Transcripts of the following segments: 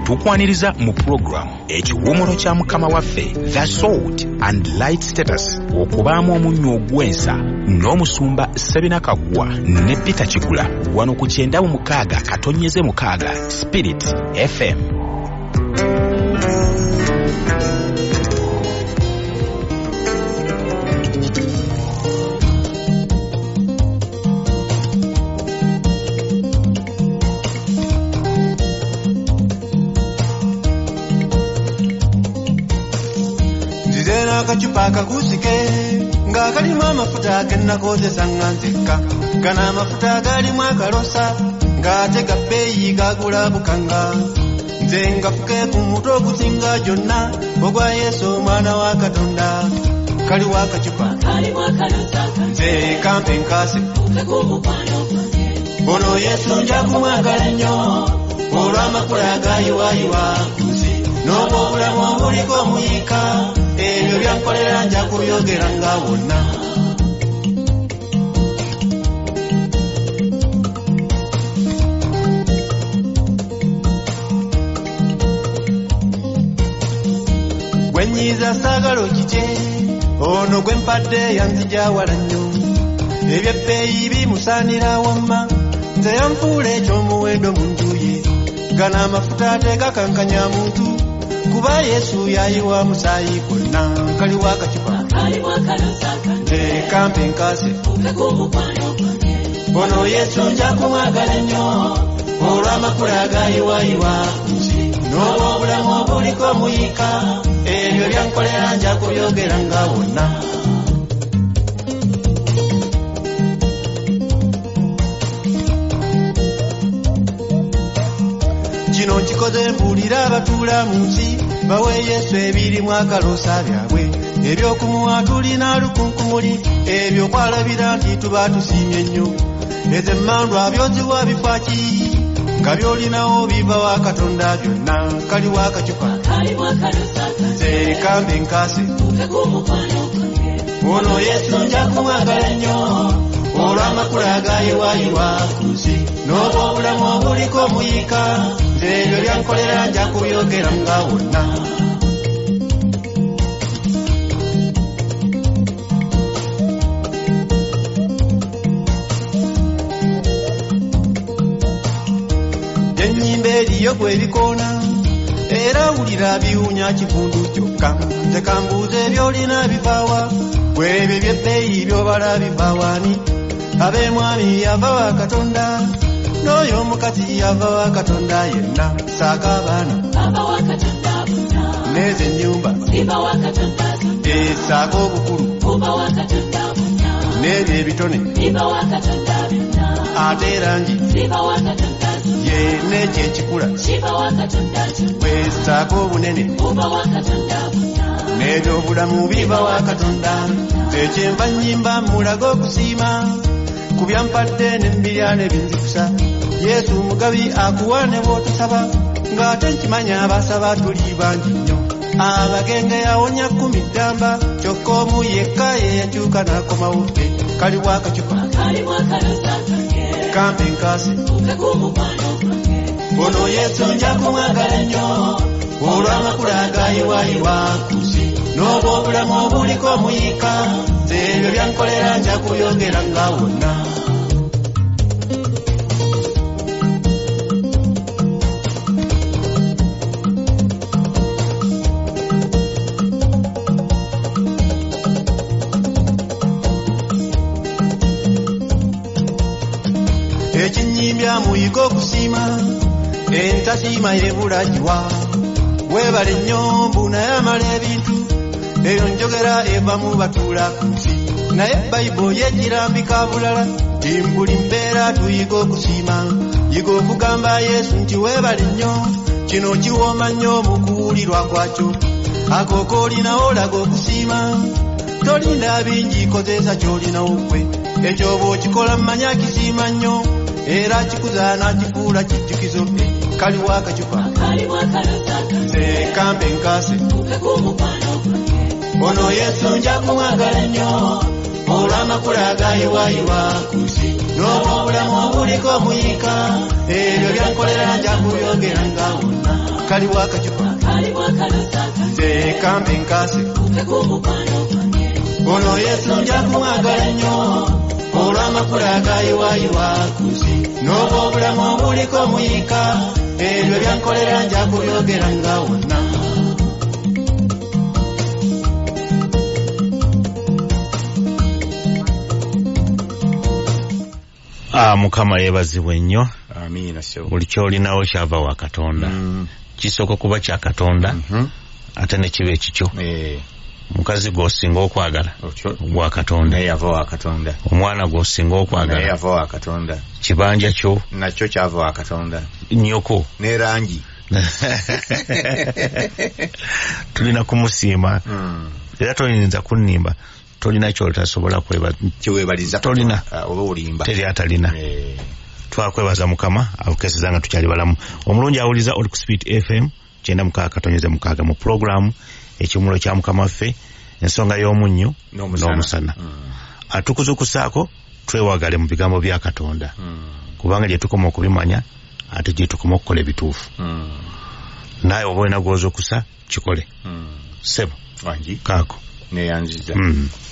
tukwaniriza mu program ekiwummulo kya mukama waffe The Salt and Light Status okubaamu omunnyo ogwensa n'omusumba Sabina Kaggwa ne Peter Kigula wano ku 96 katonyeze 6 Spirit FM. Akachupa kagusike nga kalimu amafuta genakozesa nganzeka gana amafuta galimu akalosa nga ate gabbeeyi gagula bukanga nze ngafuke ku mutwe ogusinga gyonna ogwa Yesu omwana wa Katonda kaliwo akachupa nze kampe nkase ono Yesu nja kumwagala nnyo olw'amakula agayiwayiwa kunsi n'obulamu obuliko omuyika ebyo byankolera nja kubyogera nga wonna gwenyiza saagala okitye ono gwe mpadde yanzija wala nnyo ebyebbeeyi bimusaanira wamma nze yanfuula ekyomuwendo mu nju ye gana amafuta tegakankanya muntu kuba Yesu yayiwa musaayi gonna kaliwo akacupa kampe nkase ono Yesu nja kumwagala nnyo olw'amakula agayiwayiwa kunsi n'obulamu obuliko omuyika ebyo byankolera nja kubyogera nga wonna kino nkikoze mbuulira abatuula mu nsi bawe Yesu ebirimu akaloosa byabwe ebyokumuwa tulina lukunkumuli ebyo kwalabira nti tuba tusiimye nnyo ezo emmandwa byoziwa bifaki nga byolinawo biva wa Katonda byonna kaliwo akacupa nze kambe nkase ono Yesu nja kumwagala nnyo olw'amakula agayiwayiwa ku nsi n'obulamu obuliko omuyika ebyo byankolera nja kubyogera nga wonna ennyimba eriyo gwebikoona era wulira biwunya kifundu kyokka nze kambuuza ebyolina bivaawa bwebyo ebyebbeeyi byobala bivaawaani ab'emwami yava wa Katonda n'oyo omukazi yava wa Katonda yenna saaka abaana n'ezo ennyumba saaka obukulu n'ebyo ebitone ate erangi ye n'ekyo ekikula bwe saaka obunene n'ebyo obulamu biva wa Katonda ekyenva nnyimba mulaga okusiima ku byampadde n'embirya n'ebinzikusa Yesu mugabi akuwa ne bw'otusaba ng'ate nkimanya abasaba tuli bangi nnyo abagenge yawonya 10 ddamba kyokka omu yekka ye yakyuka n'akomawo kaliwo akacupa kampe nkase ono Yesu nja kumwagala nnyo olw'amakula agayiwayiwa ku nsi n'obulamu obuliko omuyika ebyo byankolera nja kubyogera nga wonna ekinyimbya muyiga okusiima entasiima yebula giwa weebale nnyo mbu naye amala ebintu eyo njogera eva mu batuula ku nsi naye Bayibuli yegirambika bulala nti buli mbeera tuyiga okusiima yiga okugamba Yesu nti weebale nnyo kino kiwooma nnyo mu kuwulirwa kwakyo akoko olinawo olaga okusiima tolinda bingi kozesa kyolinawo gwe ekyo bw'okikola mmanya kisiima nnyo era kikuza n'kifuula kijjukizo kaliwo akacupa nze kampe nkase ono Yesu nja kumwagala nnyo olw'amakula agayiwayiwa ku nsi n'obulamu obuliko omuyika ebyo byankolera nja kubyogera nga wonna akali wakachupa tekambe nkase ono Yesu njakumwagala nnyo olw'amakula agayiwayiwa kusi n'obw'obulamu obuliko muyika ebyo byankolera nja kubyogera nga wonna. Mukama yeebazibwe nnyo. Amiina sebo. Buli kyolinawo kyava wa Katonda. Kisooka kuba kya Katonda ate ne kiba ekikyo. Mukazi gw'osinga okwagala wa Katonda. Naye yava wa Katonda. Omwana gw'osinga okwagala. Naye yava wa Katonda. Kibanja kyo nakyo kyava wa Katonda. Nnyoko. Ne rangi. Tulina kumusiima. Era toyinza kunnimba. Tolina ky'otasobola kwebaliza tolina oba olimba teri atalina. Twakwebaza Mukama awukeseza nga tukyali balamu. Omulungi awuliza oli ku Spirit FM 96.6 mu programu ekimuliro kya Mukama waffe ensonga y'omunnyo n'omusana. Atukuzukusaako twewagale mu bigambo bya Katonda kubanga gye tukoma okubimanya ate gye tukoma okukola ebituufu. Naye oba olina gw'ozukusa kikole. Sebo wangi kaako neyanziza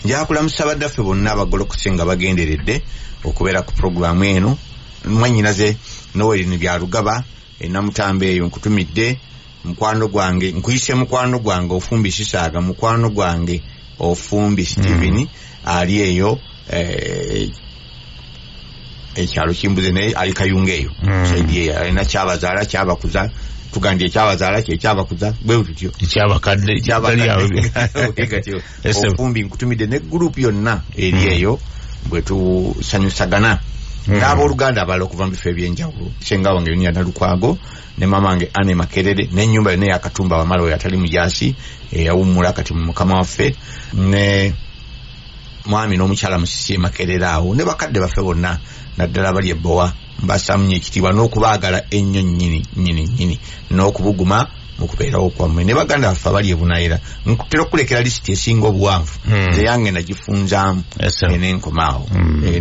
njakulamusa baddaffe bonna abagolokosi nga bagenderedde okubeera ku programu eno. Mwanyinaze Noel ni byalugaba enamutambe eyo nkutumidde mukwano gwange nkuyise mukwano gwange ofumbi Sisaaga mukwano gwange ofumbi Steven ali eyo ekyalo kimbuze naye ali Kayunga eyo saidi alina kyabazaala kyabakuza tugandye kyabazaala kyabakuza bwe tutyo kyabakadde kyabali awo ekatyo ofumbi nkutumidde ne group yonna eri eyo bwe tusanyusagana n'abooluganda abala okuva mu bifo ebyenjawulo. Senga wange Yunia Nalukwago ne mamange Anne Makerere n'ennyumba yonna ya Katumba Wamala oyo atali mujasi eyawummula kati mu Mukama waffe ne mwami n'omukyala Musisi Makerere awo ne bakadde baffe bonna naddala bali ebbowa mbasamunye ekitiibwa n'okubaagala ennyo nnyini n'okubuguma mu kubeerawo kwammwe ne baganda baffe abali ebunayira nkutera okulekera lisiti esinga obuwanvu nze yange nagifunzaamu n'enkomaawo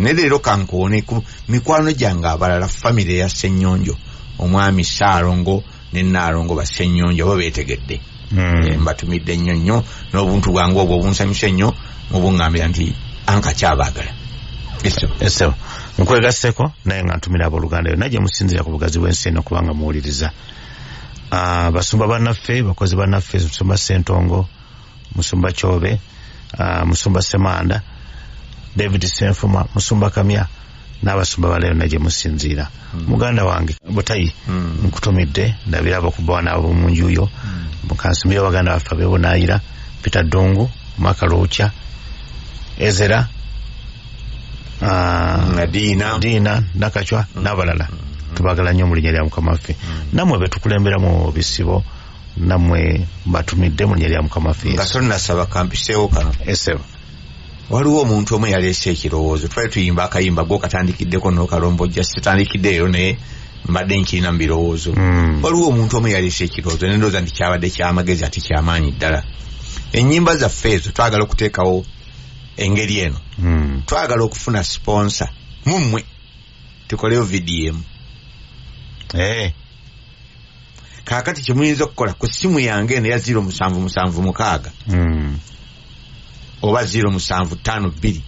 ne leero kankoone ku mikwano gyange abalala famire ya Ssennyonjo omwami Saalongo ne Naalongo ba Ssennyonjo bo beetegedde mbatumidde nnyo n'obuntu bwange obwo obunsanyusa ennyo mu buŋŋambira nti anka kyabaagala. Eso nkwegasseko naye nga ntumira abooluganda yonna gye musinzira ku bugazi bw'ensi eno kubanga muwuliriza. Basumba bannaffe bakozi bannaffe Musumba Ssentongo Musumba Kyobe Musumba Semanda David Senfuma Musumba Kamya n'abasumba baleero nagye musinziira. Muganda wange Butayi nkutumidde ndabira abakubawa n'abo mu nju yo mukansimira baganda baffe abeebunaayira Peter Dongo Makalucha Ezera Dina Nakachwa n'abalala tubagala nnyo mu linnya lya Mukama waffe. Nammwe betukulembera mu bisibo nammwe batumidde mu linnya lya Mukama waffe. Nga tonnasaba kampiseewo kano. Esebo waliwo omuntu omu yaleese ekirowoozo twali tuyimba akayimba gw'okatandikiddeko n'okalombojja sitandikiddeeyo naye mbadde nkirina mu birowoozo. Waliwo omuntu omu yaleese ekirowoozo ne ndowooza nti kyabadde ky'amagezi ate ky'amaanyi ddala. Ennyimba zaffe ezo twagala okuteekawo engeri eno. Twagala okufuna sponsor mummwe tukoleyo vidiyo emu. Kaakati kyemuyinza okukola ku ssimu yange eno ya 0776 oba 0752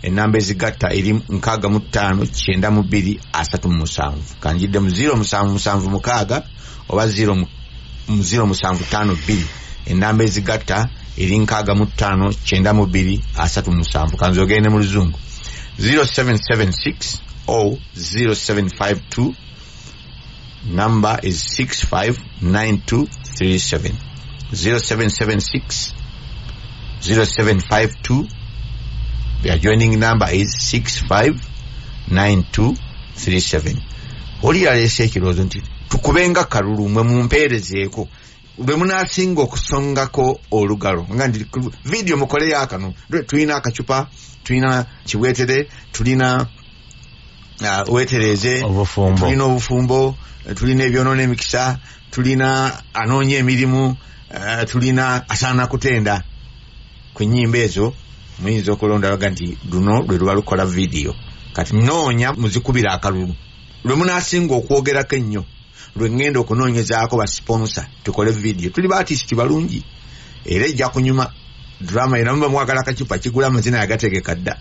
enamba ezigatta eri 659237 kanjidde mu 0776 oba 0752 enamba ezigatta eri 659237 kanzogende mu luzungu 0776 or 0752 number is 659237 0776 0752 the adjoining number is 659237. Oli yalese ekirowoozo nti tukubenga kalulu mwe mumpeerezeeko lwe munaasinga okusongako olugalo nga ndi video mukole yakano tulina akacupa tulina kiweetere tulina wetereze tulina obufumbo tulina ebyonoona emikisa tulina anoonya emirimu tulina asaana kutenda ku nnyimba ezo muyinza okulonda laga nti luno lwe luba lukola vidiyo kati noonya muzikubira akalulu lwe munaasinga okwogerako ennyo lwengenda okunoonyezaako ba sponsor tukole video tuli ba artist balungi era ejja kunyuma drama ina mba mwagala akacupa kigula amazina yagategeka dda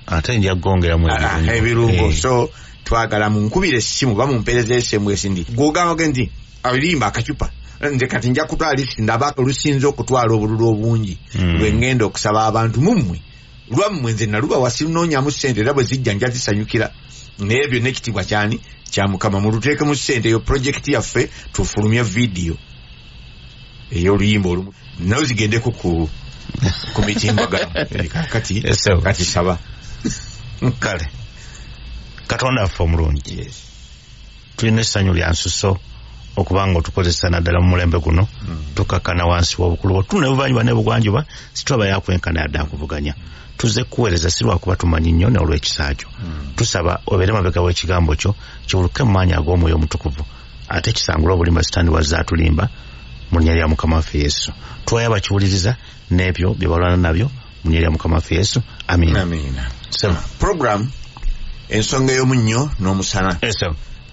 ate nja gongera mu ebirungo so twagala munkubire essimu bamumpereza SMS ndi gogamba gendi abirimba akacupa nze kati nja kutwala lisi ndaba olusinze okutwala obululu obungi lwengenda okusaba abantu mummwe lwammwe nze naluba wasinonyamu ssente era bwe zijja nja zisanyukira naye ebyo n'ekitibwa kyani kya Mukama muluteeke mu ssente eyo project yaffe tufulumye video ey'oluyimba olumu nawe zigendeko ku mitimbagano kati saba kale Katonda affe omulungi tulina essanyu lya nsuso okubanga otukozesa naddala mu mulembe guno tukakkana wansi w'obukulu bw'otunula ebuvanjuba n'ebugwanjuba situlaba yakwenkana yadde akuvuganya tuze kuweereza si lwakuba tumanyi nnyo n'olw'ekisaakyo tusaba obeere mabega w'ekigambo kyo kiwuluke mu maanyi ag'omwoyo omutukuvu ate kisangula obulimba sitani wazze atulimba mu linnya lya Mukama waffe Yesu tuwayo abakiwuliriza n'ebyo bye balwana nabyo mu linnya lya Mukama waffe Yesu amiina program ensonga y'omunnyo n'omusana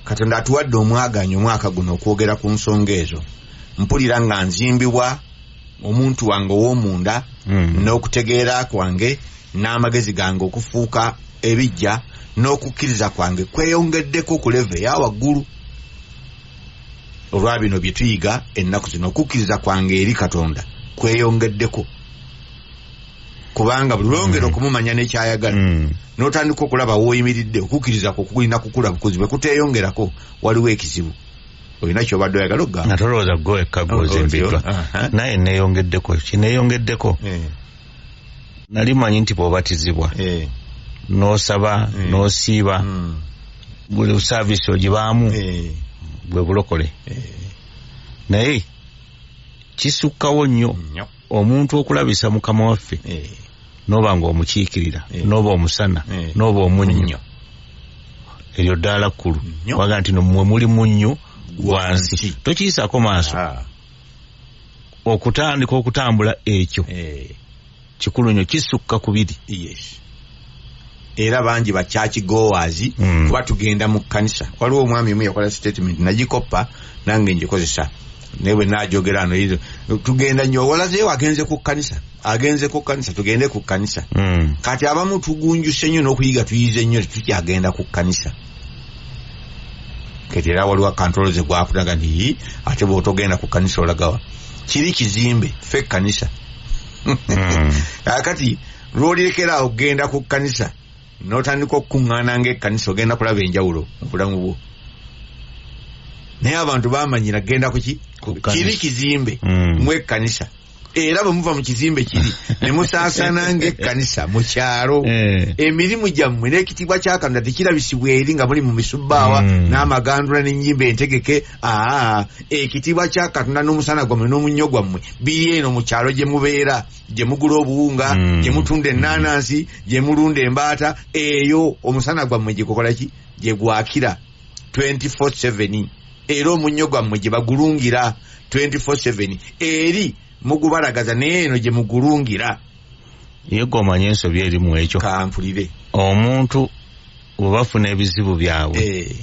Katonda atuwadde omwaganyi omwaka guno okwogera ku nsonga ezo mpulira nga nzimbibwa omuntu wange ow'omunda n'okutegeera kwange n'amagezi gange okufuuka ebijja n'okukkiriza kwange kweyongeddeko ku leve eya waggulu olwa bino bye tuyiga ennaku zino okukkiriza kwange eri Katonda kweyongeddeko kubanga buli lwongera okumumanya n'ekyayagala n'otandika okulaba w'oyimiridde okukkiriza kwo kulina kukula bukuzi bwe kuteeyongerako waliwo ekizibu olina ky'obadde oyagala okugamba nga tolowooza gwe ekka gw'ozimbiddwa naye neeyongeddeko kineeyongeddeko nali manyi nti bw'obatizibwa n'osaba n'osiiba buli saavisi ogibaamu bwe bulokole naye kisukkawo nnyo omuntu okulabisa Mukama waffe noba ng'omukiikirira noba omusana noba omunnyo eryo ddaala kkulu waga nti nomwe muli munnyo wansi tokiyisaako maaso okutandika okutambula ekyo kikulu nnyo kisukka ku biri era bangi ba church goers kuba tugenda mu kkanisa waliwo omwami omu yakola statement nagikoppa nange ngikozesa newe najogera ano tugenda nnyo walazeewo agenze ku kkanisa tugende ku kkanisa kati abamu tugunjuse nnyo n'okuyiga tuyize nnyo tukyagenda ku kkanisa kati era waliwo akantrolo ze gwakulaga nti ate bw'otogenda ku kkanisa olagawa kiri kizimbe ffe kkanisa kati lw'olirekera okugenda ku kkanisa n'otandika okukuŋŋaana ng'ekkanisa ogenda kulaba enjawulo mu bulamu bwo naye abantu bamanyira genda kuki kiri kizimbe mu ekkanisa era bwe muva mu kizimbe kiri ne musaasana ng'ekkanisa mu kyalo emirimu gyammwe n'ekitiibwa kya Katonda tekirabisibwa eri nga muli mu misubbaawa n'amagandula n'ennyimba entegeke ekitiibwa kya Katonda n'omusana gwammwe n'omunnyo gwammwe biri eno mu kyalo gye mubeera gye mugula obuwunga gye mutunda ennaanansi gye mulunda embaata eyo omusana gwammwe gye gukola ki gye gwakira 24/7 era omunnyo gwammwe gye bagulungira 24/7 eri mugubalagaza naye eno gye mugulungira ye gomanya ensobi eri mu ekyo kampulire omuntu bwe bafuna ebizibu byabwe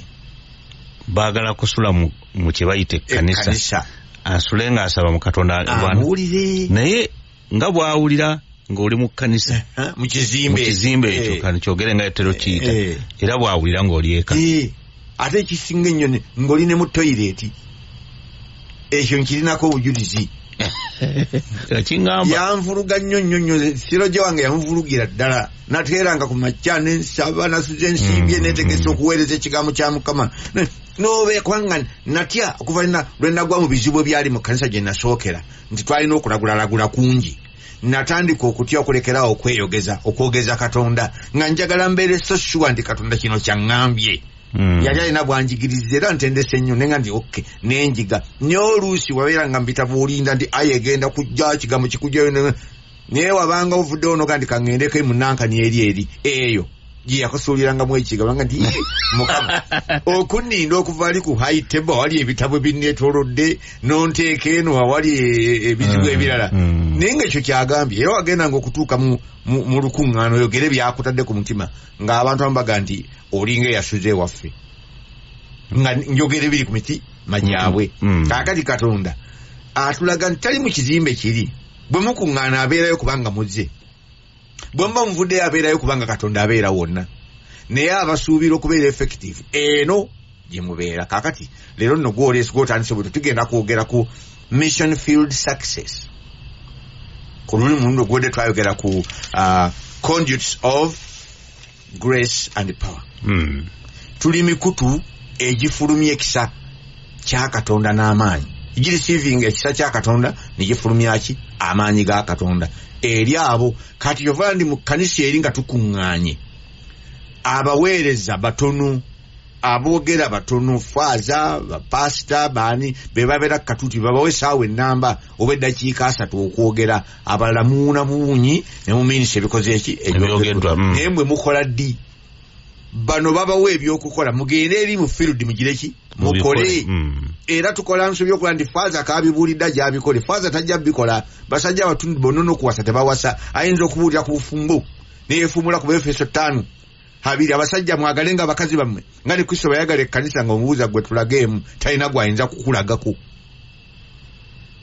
baagala kusula mu kye bayita ekkanisa asule ng'asaba mu Katonda awulire naye nga bw'awulira ng'oli mu kkanisa mu kizimbe ekyo kandi kyogere nga yetero kiyita era bw'awulira ng'oli eka ate ekisinga ennyo ng'oli ne mu toyireti ekyo nkirinako obujulizi yanvuluga nnyo siroje wange yamuvulugira ddala nateeranga ku makya nensaba nasuze ensimbye netegesa okuweereza ekigambo kya Mukama nobeekwanga natya okuva lwe nagwa mu bizibu ebyali mu kkanisa gye nasookera nti twalina okulagulagula kungi natandika okutya okulekerawo okwogeza Katonda nga njagala mbeere so sure nti Katonda kino kyaŋŋambye yali alina bwanjigiriza era ntendese nnyo nenga ndi oke nenjiga naye oluusi wabeera nga mbita buulinda nti egenda kujja kigambo kikujjayo naye wabanga ovudde onoga nti kaŋŋendeko emunankani eri eyo gye yakusuulirangamu ekigambo nga nti Mukama okunninda okuva ali ku high table awali ebitabo binneetoolodde nonteeka eno awali ebizibu ebirala naye nga ekyo kyagambye era wagendanga okutuuka mu lukuŋŋaano oyogere byakutadde ku mutima ng'abantu abamu baga nti olinga eyasuze ewaffe nga njogere biri ku miti majabwe kakati Katonda atulaga ntali mu kizimbe kiri bwe mukuŋŋaana abeerayo kubanga muzze bwe mba muvuddeyo abeerayo kubanga Katonda abeera wonna naye abasuubira okubeera effective eno gye mubeera kakati leero nno gw'otandise bwe tugenda kwogera ku mission field success ku luli mulundi ogwedde twayogera ku conduits of grace and power tuli mikutu egifulumya ekisa kya Katonda n'amaanyi igireceiving ekisa kya Katonda negifulumya ki amaanyi ga Katonda eri abo kati yova ndi mu kanisa eri nga tukuŋŋaanye abaweereza batono aboogera batono faaza bapasita baani be babeera katuti babawe essaawa ennamba oba eddakiika 3 okwogera abalala muwuna buwunyi ne mu minisita ebikoze eki ebyogeddwa naye mwe mukola ddi bano babawa ebyokukola mugende eri mu field mugireki mukole era tukola nsobi okukola nti faaza akabibuulidda gyabikole faaza tajja bikola basajja abatundu bonono okuwasa tebawasa ayinza okubuulira ku bufumbo neyefuumula ku Efeso 5 habiri abasajja mwagalenga abakazi bammwe nga ne Kristo bayagala ekkanisa nga omubuuza gwe tulageemu talina gwayinza kukulagako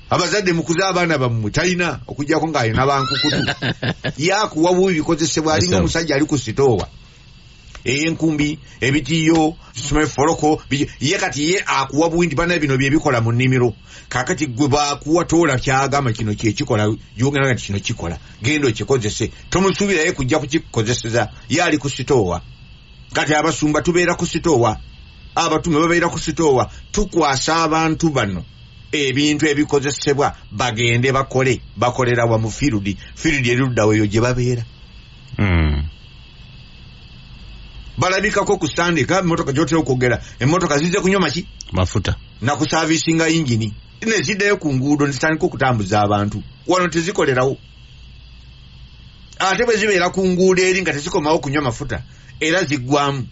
abazadde mukuza abaana bammwe talina okujjako ng'alina bankukutu yakuwa bubi bikozesebwa alinga omusajja ali ku sitoowa enkumbi ebitiyo foroko ye kati ye akuwa buwindi bana bino byebikola mu nnimiro kakati gwe bakuwa toola kyagamba kino kyekikola yogera nga kino kikola gendo kikozese tomusuubiraye kujja kukikozeseza yali ku sitoowa kati abasumba tubeera ku sitoowa abatume babeera ku sitoowa tukwasa abantu bano ebintu ebikozesebwa bagende bakole bakolera wa mu field eruddawo eyo gye babeera balabikako ku sandika emotoka gyotera okwogera emotoka zize kunywa maki mafuta na ku servicinga yingini ne ziddayo ku nguudo nezitandika okutambuza abantu wano tezikolerawo ate bwe zibeera ku nguudo eri nga tezikomawo kunywa mafuta era ziggwamu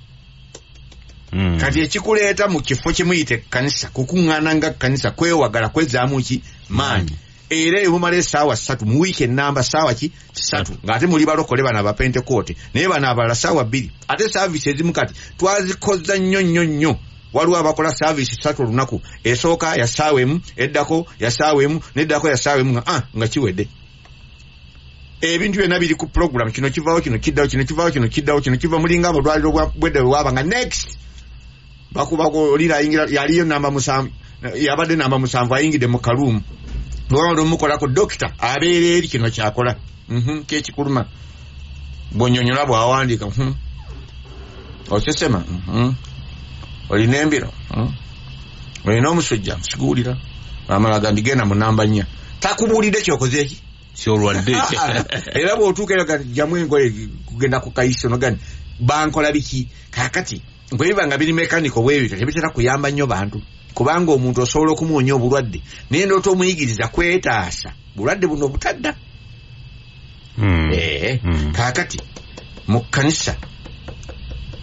kati ekikuleeta mu kifo kye muyite kanisa kukuŋŋaana nga kanisa kwewagala kwezaamu ki maanyi era eyo mumala essaawa 3 mu wiiki ennamba ssaawa ki 3 ng'ate muli balokole bano abapentekote naye bano abalala ssaawa 2 ate saavisi ezimu kati twazikoza nnyo waliwo abakola saavisi 3 olunaku esooka ya ssaawa emu eddako ya ssaawa emu neddako ya ssaawa emu nga kiwedde ebintu byonna biri ku program kino kivaawo kino kiddawo kino kivaawo kino kiddawo kino kiva mulinga obulwaliro bwedde bwaba nga next bakubako olira ayingira yaliyo namba 7 yabadde namba 7 ayingidde mu kaluumu lwalo mukolako dokita abeera eri kino kyakola kekikuluma bwonyonyola bwawandika osesema olina embiro olina omusujja nsiguulira amala gandigenda mu namba 4 takubuulidde kyokoze eki kyolwadde era bw'otuuka jamu engoye kugenda ku kaisono gani bankola biki kakati bwebiba nga biri mekaniko bwebityo tebitera kuyamba nnyo bantu kubanga omuntu osobola okumuwonya obulwadde naye ndoota omuyigiriza kwetaasa bulwadde buno butadda kakati mu kkanisa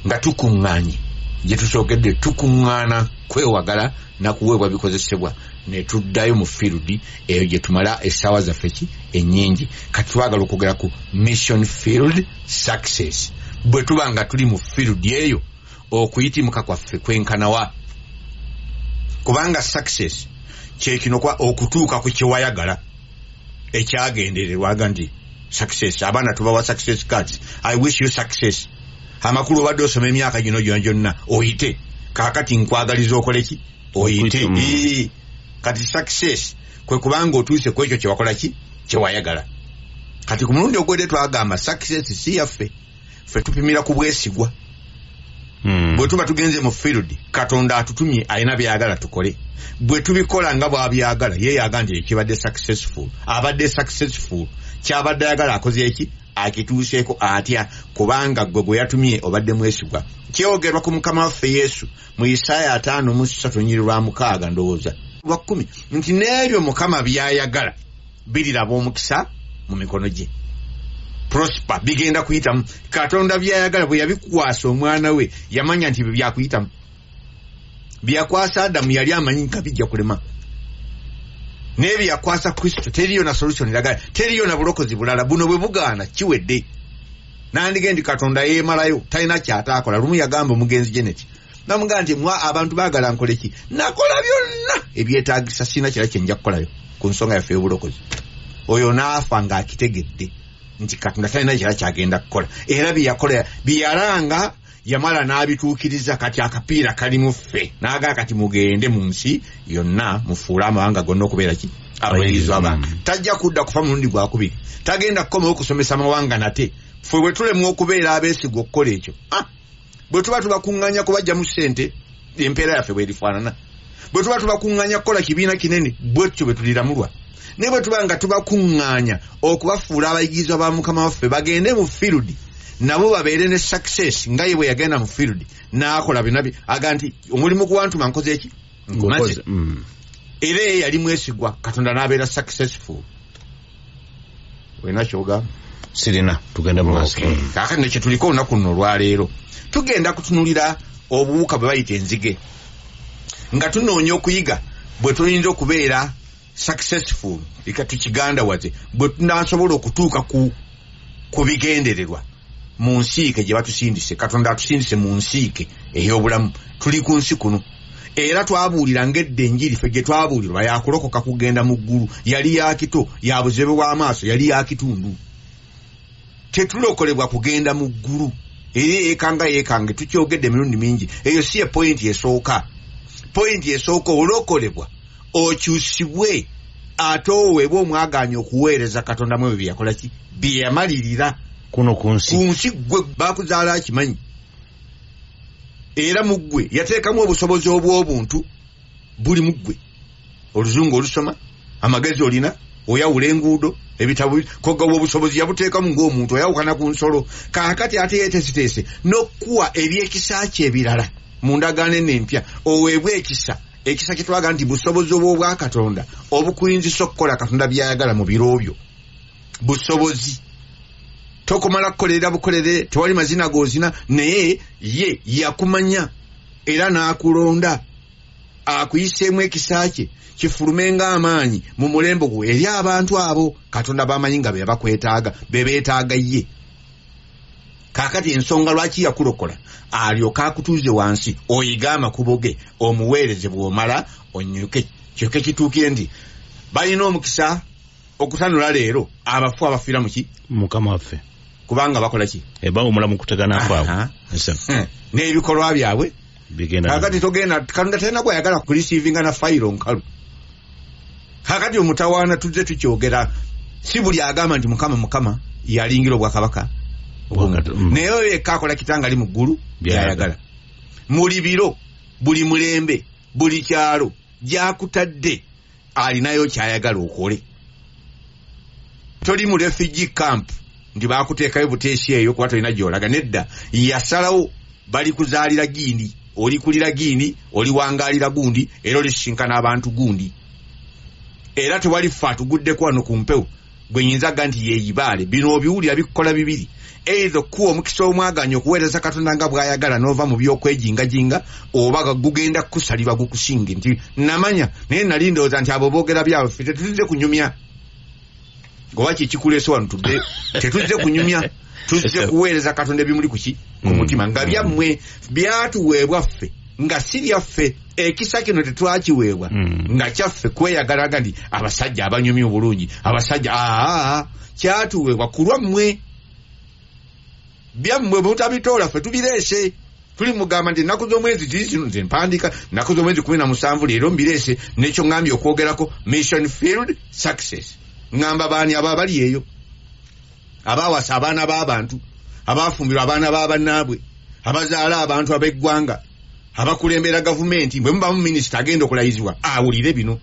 nga tukuŋŋaanye gye tusookedde tukuŋŋaana kwewagala nakuweebwa bikozesebwa ne tuddayo mu field eyo gye tumala essaawa zaffe ki ennyingi kati twagala okwogera ku mission field success bwe tuba nga tuli mu field eyo okuyitimuka kwaffe kwenkanawa kubanga success kyekino kwa okutuuka ku kyewayagala ekyagendererwaga nti success abaana tubawa success cards I wish you success amakulu obadde osoma emyaka gino gyonna oyite kakati nkwagaliza okole ki oyite kati success kwe kubanga otuuse ku ekyo kyewakola ki kyewayagala kati ku mulundi ogwedde twagamba success si yaffe ffe tupimira ku bwesigwa bwe tuba tugenze mu field Katonda atutumye alina byagala tukole bwe tubikola nga bwabyagala ye yagamba ekibadde successful abadde successful kyabadde ayagala akoze eki akituuseeko atya kubanga gwe yatumye obadde mwesigwa kyogerwa ku mukama waffe Yesu mu Isaaya 5:3 ndowooza lwa 10 nti n'ebyo Mukama byayagala biriraba omukisa mu mikono gye prosper bigenda kuyitamu Katonda byayagala bwe yabikwasa omwana we yamanya nti byakuyitamu byakwasa Adamu yali amanyi nka bijja kulema naye byakwasa Kristo teriyo na solution iragala teriyo na bulokozi bulala buno bwe bugaana kiwedde nandigendi Katonda yeemalayo talina kyataakola lumu yagamba omugenzi Janet namugamba nti mwa abantu baagala nkole ki nakola byonna ebyetaagisa sina kira kye nja kukolayo ku nsonga yaffe y'obulokozi oyo naafa ng'akitegedde nti Katonda talina kira kyagenda kukola era byeyakola byeyalanga yamala n'abituukiriza kati akapiira kali mu ffe n'agaa kati mugende mu nsi yonna mufuule amawanga gonna okubeera ki abayigirizwa bange tajja kudda kufa mulundi gwakubiri tagenda kukomawo okusomesa amawanga nate ffe bwe tulemu okubeera abeesigwa okukola ekyo bwe tuba tubakuŋŋaanya kubajja mu ssente empeera yaffe bwerifaanana bwe tuba tubakuŋŋaanya kukola kibiina kinene bwetyo bwe tuliramulwa naye bwe tuba nga tubakuŋŋaanya okubafuula abayigirizwa ba mukama waffe bagende mu field nabo babeere ne success nga ye bwe yagenda mu field n'akola binabi aga nti omulimu gwantuma nkoze eki ngumaze era ye yali mwesigwa Katonda n'abeera successful wena kyogamba sirina tugenda mu maaso kaakati nekye tuliko olunaku luno olwaleero tugenda kutunulira obuwuka bwe bayita enzige nga tunoonya okuyiga bwe tuyinza okubeera successful ika tukiganda waze bwe tunasobola okutuuka ku bigendererwa mu nsiike gye batusindise Katonda atusindise mu nsiike ey'obulamu tuli ku nsi kuno era twabuulira ng'edda enjiri ffe gye twabuulirwa yakulokoka kugenda mu ggulu yali yakito ya buzibe bw'amaaso yali yakitundu tetulokolebwa kugenda mu ggulu era yeekange tukyogedde emirundi mingi eyo si ye pointi esooka olokolebwa okyusibwe ate oweebwa omwaganya okuweereza Katonda mu ebyo byeyakola ki bye yamalirira kuno ku nsi gwe bakuzaala akimanyi era mu ggwe yateekamu obusobozi obw'obuntu buli mu ggwe oluzungu olusoma amagezi olina oyawula enguudo ebitabu kogawa obusobozi yabuteekamu ng'omuntu oyawukana ku nsolo kaakati ate yeeteesiteese n'okkuwa ebyekisa kye ebirala mu ndagaano eno empya oweebwa ekisa kye twaga nti busobozi obw'obwa Katonda obukuyinzisa okukola Katonda by'ayagala mu biro byo busobozi tokumala kukolerera bukolere tewali mazina gozina naye ye yakumanya era n'akulonda akuyiseemu ekisa kye kifulumenga amaanyi mu mulembe gwo eri abantu abo Katonda bamanyi nga bebakwetaaga bebeetaaga ye kaakati ensonga lwaki yakulokola alyoka akutuuze wansi oyiga amakubo ge omuweereze bw'omala onyuke kyoke kituukire nti balina omukisa okutanula leero abafu abafiira muki mukama waffe kubanga bakola ki eba omulamu kutegana kwabwe n'ebikolwa byabwe bigenda kakati togenda Katonda talina gwayagala kulisiivinga na fayiro nkalu kakati omutawaana tuzze tukyogera si buli agamba nti mukama yalingira obwakabaka naye oyo yekka akola kitanga ali mu ggulu byayagala muli biro buli mulembe buli kyalo gyakutadde alinayo kyayagala okole toli mu refugee camp nti bakuteekayo buteesi eyo kuba tolina gyolaga nedda yasalawo bali kuzaalira gindi oli kulira gindi oli wangaalira gundi era olisisinkana abantu gundi era tewali ffe atuguddeko wano ku mpewo gwe nyinzaga nti yeeyibaale bino obiwulira bikukola bibiri either kuwa omukisa omwaganya okuweereza Katonda nga bw'ayagala n'ova mu by'okwejingajinga oba gugenda kukusalibwa gukusinge nti namanya naye nali ndowooza nti abo boogera byabwe ffe tetuzze kunyumya oba kikikuleese wano tudde tetuzze kunyumya tuzze kuweereza Katonda ebimuli kuki ku mutima nga byammwe byatuweebwa ffe nga si byaffe ekisa kino tetwakiweebwa nga kyaffe kweyagalaga nti abasajja abanyumya obulungi abasajja kyatuweebwa ku lwammwe byammwe mutabitoola ffe tubireese tuli mugamba nti ennaku z'omwezi zino nze mpandiika ennaku z'omwezi 17 leero mbireese nekyo ŋŋambye okwogerako mission field success ŋŋamba baani abo abali eyo abaawasa abaana b'abantu abaafumbirwa abaana b'abannaabwe abazaala abantu ab'eggwanga abakulembera gavumenti bwe mubamu minisita agenda okulayizibwa awulire bino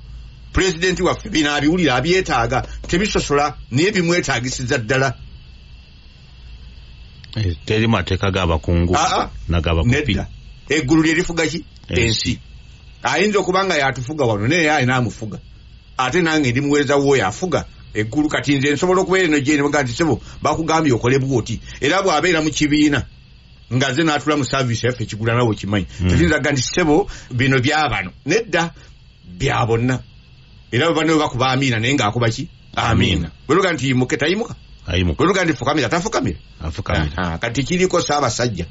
pulezidenti waffe bino abiwulira abyetaaga tebisosola naye bimwetaagisiza ddala teri mateeka g'abakungu nag'abakupi eggulu lye lifuga ki ensi ayinza okuba nga yatufuga wano naye alina amufuga ate nange ndi muweereza w'oyo afuga eggulu kati nze nsobola okubeera eno gyeni baga nti sebo bakugambye okole bwoti era bw'abeera mu kibiina nga ze n'atula mu saavisi yaffe ekigula nawe okimanyi tetuyinzaga nti sebo bino byabano nedda bya bonna era bwe bano bakuba amiina naye ng'akuba ki amiina bweruga nti yimuke tayimuka bweruga nti fukamira tafukamira kati kiriko saabasajja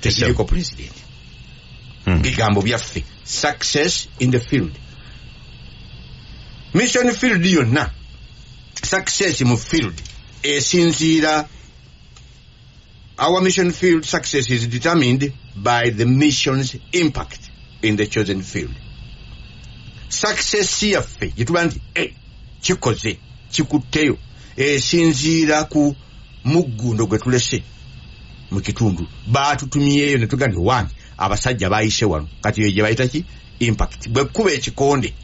tekiriko president bigambo byaffe success in the field mission field yonna success mu field esinzira. Our mission field success is determined by the mission's impact in the chosen field. Success yaffe gituba nti kikoze kikutteyo esinziira ku muggundo gwe tulese mu kitundu baatutumiyeyo ne tuga nti wange abasajja bayise wano kati ye bayita ki impact bwe kuba ekikonde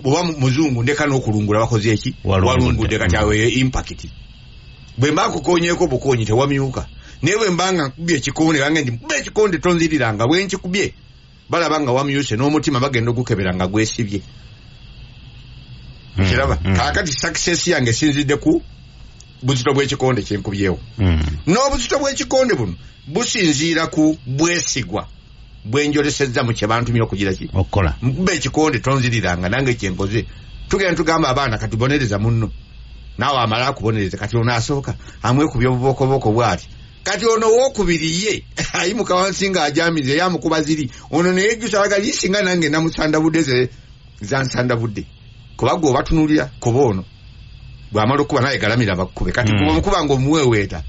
bwa muzungu ndeka n'okulungula bakoze eki walungudde kati awe impact bwe mbakukonyeeko bukonyi tewamyuka naye bwe mbanga nkubye ekikonde gange nti mbe ekikonde tonziriranga bwe nkikubye balaba nga wamyuse n'omutima bagenda okukebera nga gwesibye kiraba kakati success yange sinzidde ku buzito bw'ekikonde kyenkubyewo n'obuzito bw'ekikonde buno businziira ku bwesigwa bwenjolesezza mu kyebantumye okugira ki okukola mbe ekikonde tonziriranga nange kyenkoze tugenda tugamba abaana katubonereza munno naawe amala akubonereza kati ono asooka amwekubya obubokoboko bw'ati kati ono wokubiri ye ayimuka wansi nga ajamize yamukuba ziri ono neyejjusa baga lisinga nange namusandabudde ze zansandabudde kuba gwe obatunulira kuba ono bw'amala okuba naye galamira bakube kati kuba omukuba ng'omuweweeta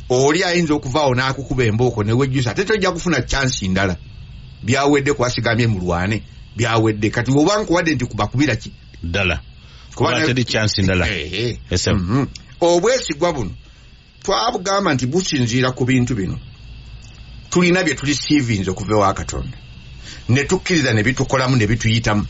oli ayinza okuvaawo n'akukuba embooko newejjusa ate tojja kufuna chansi ndala byawedde kwasigamye mulwane byawedde kati oba nkuwadde nti kubakubira ki ddala kuba teri chansi ndala obwesigwa buno twabugamba nti businziira ku bintu bino tulina bye tulisiivinze okuva ewa Katonda ne tukkiriza ne bitukolamu ne bituyitamu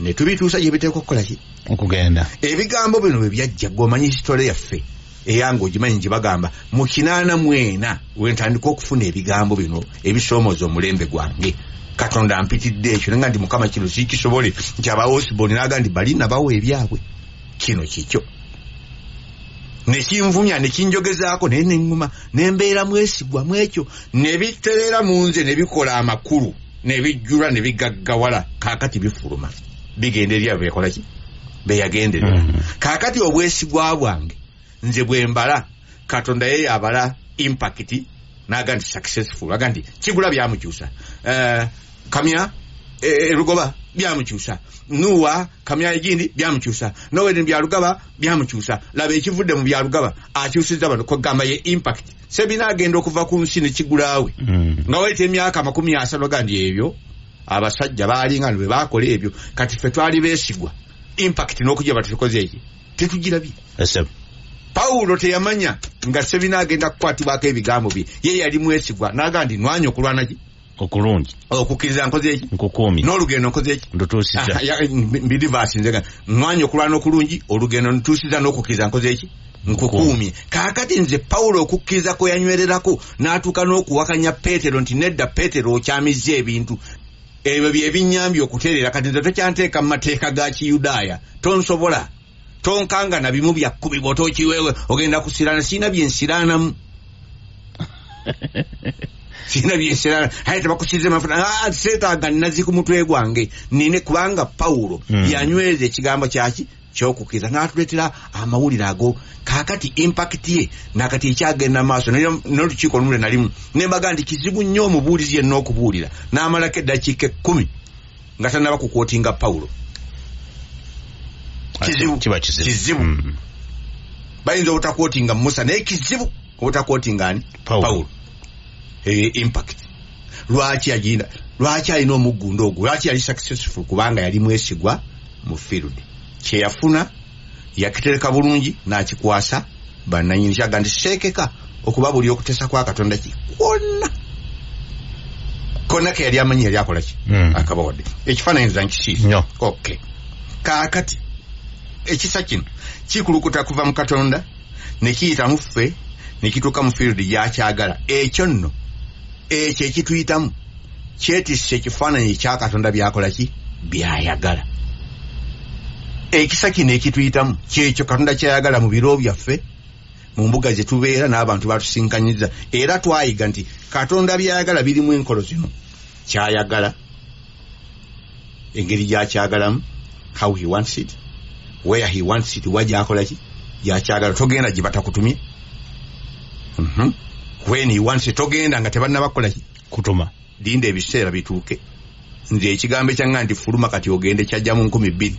ne tubituusa gye biteekwa okukola ki okugenda ebigambo bino bwe byajja gwomanyi hisitole yaffe eyange ogimanyi gye bagamba mu 84 wentandika okufuna ebigambo bino ebisoomooza omulembe gwange Katonda ampitidde ekyo nga ndi Mukama kino sikisobole nti abaosiboni naga ndi balina bawo ebyabwe kino kikyo nekinvumya nekinjogezaako naye neŋŋuma nembeera mwesigwa mwekyo nebiterera mu nze ne bikola amakulu ne bijjula ne bigaggawala kaakati bifuluma bigenda eri abo bekola ki beyagenderera kaakati obwesigwa bwange nze bwe mbala Katonda ye yabala impact naga nti successful aga nti kigula byamukyusa kamya erugoba byamukyusa nuwa kamya egindi byamukyusa nowene byalugaba byamukyusa laba ekivudde mu byalugaba akyusiza bano ko gamba ye impact sebina agenda okuva ku nsi ne kigulaawe nga wete emyaka 30 gandi ebyo abasajja balinga nbe bakola ebyo kati fe twali besigwa impact n'okujja batukoze eki tetugirabye Paulo teyamanya nga sebina agenda kukwatibwako ebigambo bye ye yali mwesigwa nagandi nwanya okulwana ki okulungi okukiriza nkoze eki nkukumi n'olugendo nkoze eki ndutuusiza mbiri vasi nzega nwanya okulwana okulungi olugendo ntuusiza n'okukiriza nkoze eki nkukumi kaakati nze Paulo okukkiriza kwe yanywererako n'atuuka n'okuwakanya Petero nti nedda Petero okyamizza ebintu ebyo bye binnyambye okutereera kati nze tokyanteeka mu mateeka ga Kiyudaaya tonsobola tonkanga na bimu bya 10 botoki wewe ogenda kusirana sina byensiranamu sina byensirana hayita bakusize mafuna setaga nazi ku mutwe gwange nine kubanga Paulo yanyweze ekigambo kyaki kyokukiza n'atuletera amawulire ago kaakati impact ye nakati ekyagenda maaso n'olukiiko lumule nalimu nembaga nti kizibu nnyo omubuulizi yenna okubuulira n'amalako eddakiika 10 nga tannaba kukwotinga Paulo kizibu bayinza obutakwotinga Musa naye kizibu obutakwotinga ani Paulo impact lwaki aginda lwaki alina omuggundo ogwo lwaki yali successful kubanga yali mwesigwa mu field kyeyafuna yakitereka bulungi n'akikwasa bannanyini kyaga nti seekeka okuba buli okutesa kwa Katonda ki konna ke yali amanyi yali akola ki akabawadde ekifaananyi nza nkisiisa okay kaakati ekisa kino kikulukuta kuva mu Katonda ne kiyita mu ffe ne kituuka mu field gyakyagala ekyo nno ekyo ekituyitamu kyetisse ekifaananyi ekya Katonda byakola ki byayagala ekisa kino ekituyitamu kyekyo Katonda kyayagala mu biro byaffe mu mbuga ze tubeera n'abantu batusinkanyiza era twayiga nti Katonda byayagala birimu enkolo zino kyayagala engeri gyakyagalamu how he wants it where he wants it wajja akola ki yakyagala togenda gye batakutumye when he wants togenda nga tebannabakola kutuma linda ebiseera bituuke. Nze ekigambo ekyange nti fuluma kati ogende kyajja mu 12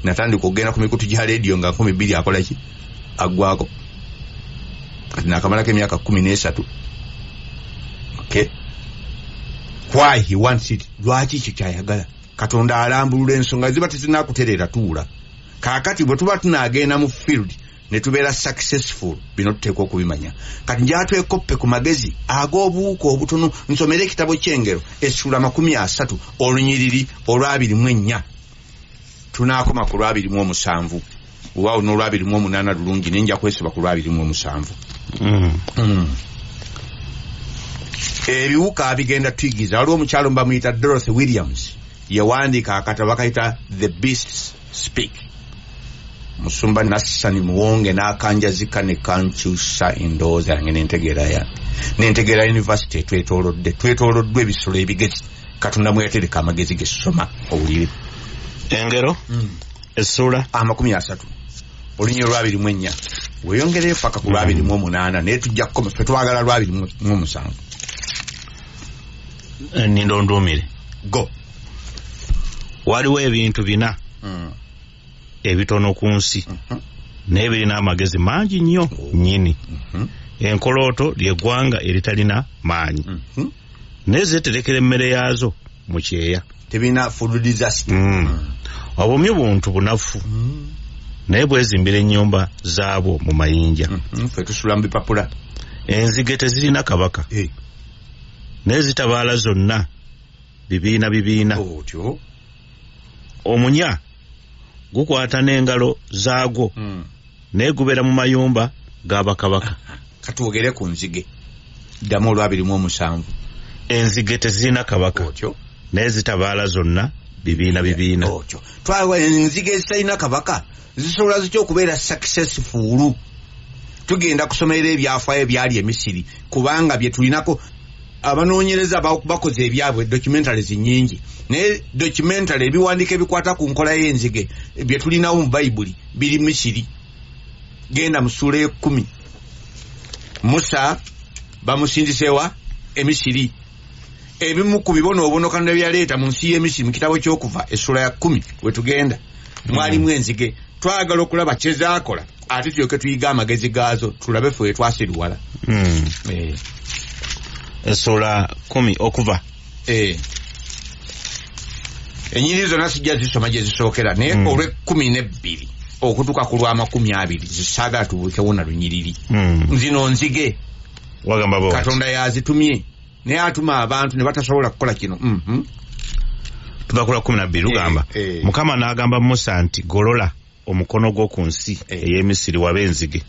natandika okugenda ku mikutu gya radio nga 12 akola ki aggwako kati nakamalako emyaka 13. Okay, why he wants it, lwaki ekyo kyayagala. Katonda alambulula ensonga ziba tezinakuterera tuula. Kaakati bwe tuba tunagenda mu field ne tubeera successful bino tuteekwa okubimanya. Kati njatwekoppe ku magezi ag'obuwuka obutono. Nsomera ekitabo ky'Engero essula 30 olunyiriri olw'24 tunaakoma ku lw'27 waawo n'olw'28 lulungi nenja kwesiba ku lw'27. Ebiwuka bigenda tuyigiza. Waliwo omukyalo bamuyita Dorothy Williams yawandiika akatabo kayita The Beasts Speak. Musumba Nassani Muwonge n'akanjazika ne kankyusa endowooza yange n'entegeera university twetooloddwa ebisolo ebigezi. Katonda mweyatereka amagezi gesoma owulire. Engero essula 30 olunyiri olw'24 weeyongereyo paka ku lw'28 naye tujja kukoma ffe twagala lw'27. Nindondoomire go. Waliwo ebintu bina ebitono ku nsi naye birina amagezi mangi nnyo nnyini. Enkolooto ly'eggwanga eritalina maanyi naye zeeterekera emmere yaazo mu kyeya. Tebina food disaster. Obumyu buntu bunafu naye bwezimbira ennyumba zaabwo mu mayinja. Ffe tusula mu bipapula. Enzige tezirina kabaka naye zitabaala zonna bibiina. Omunya gukwata n'engalo zaagwo naye gubeera mu mayumba g'abakabaka. Katwogere ku nzige ddamu olw'27. Enzige tezirina kabaka naye zitabaala zonna bibiina. Twawa enzige ezitalina kabaka zisobola zitya okubeera successful. Tugenda kusomera ebyafaayo ebyali e Misiri kubanga bye tulinako. Abanoonyereza bakoze ebyabwe documentaries nnyingi naye documentary ebiwandiika ebikwata ku nkola y'enzige bye tulinawo mu Bayibuli biri Misiri. Genda mu ssuula 10 Musa bamusindisewa e Misiri. Ebimu ku bibonoobonoka ne byaleeta mu nsi y'e Misiri mu kitabo ky'Okuva essula ya 10 we tugenda mwalimu enzige. Twagala okulaba kye zaakola ate tulyoke tuyiga amagezi gaazo tulabe ffe we twasiriwala. Essula 10 Okuva. Ennyiriri zonna sijja zisoma gye zisookera naye olw'12 okutuuka ku lw'20 zisaagala tubuukewo na lunyiriri. Zino nzige wagamba bo Katonda yazitumye naye atuma abantu ne batasobola kukola kino. Tuva ku lw'12 lugamba Mukama n'agamba Musa nti golola omukono gwo ku nsi ey'e Misiri wabe enzige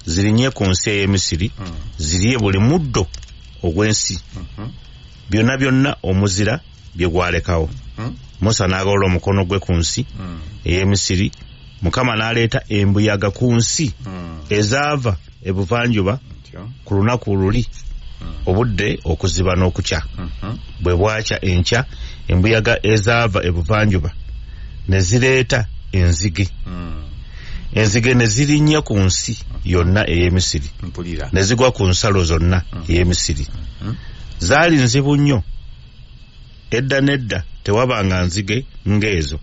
zirinnye ku nsi ey'e Misiri ziriye buli muddo ogw'ensi byonna omuzira bye gwalekawo. Musa n'agolola omukono gwe ku nsi ey'e Misiri. Mukama n'aleeta embuyaga ku nsi ezaava ebuvanjuba ku lunaku luli obudde okuziba n'okukya. Bwe bwakya enkya embuyaga ezaava ebuvanjuba ne zireeta enzige. Enzige ne zirinnya ku nsi yonna ey'e Misiri ne zigwa ku nsalo zonna ey'e Misiri. Zaali nzibu nnyo. Edda nedda tewabanga nzige ng'ezo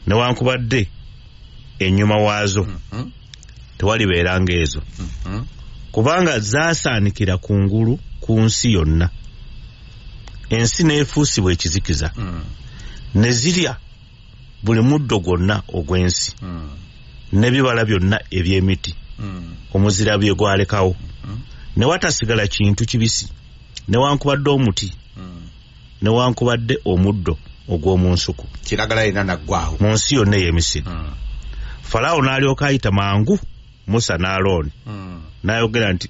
newankubadde ennyuma waazo tewalibeera ng'ezo kubanga zaasaanikira kungulu ku nsi yonna. Ensi n'efuusibwa ekizikiza ne zirya buli muddo gwonna ogw'ensi n'ebibala byonna eby'emiti omuzira bye gwalekawo ne watasigala kintu kibisi newankubadde omuti newankubadde omuddo ogw'omu nsuku. Kiragala yenna naggwaawo mu nsi yonna ey'e Misiri. Falaawo n'alyoka ayita mangu Musa ne Alooni n'ayogera nti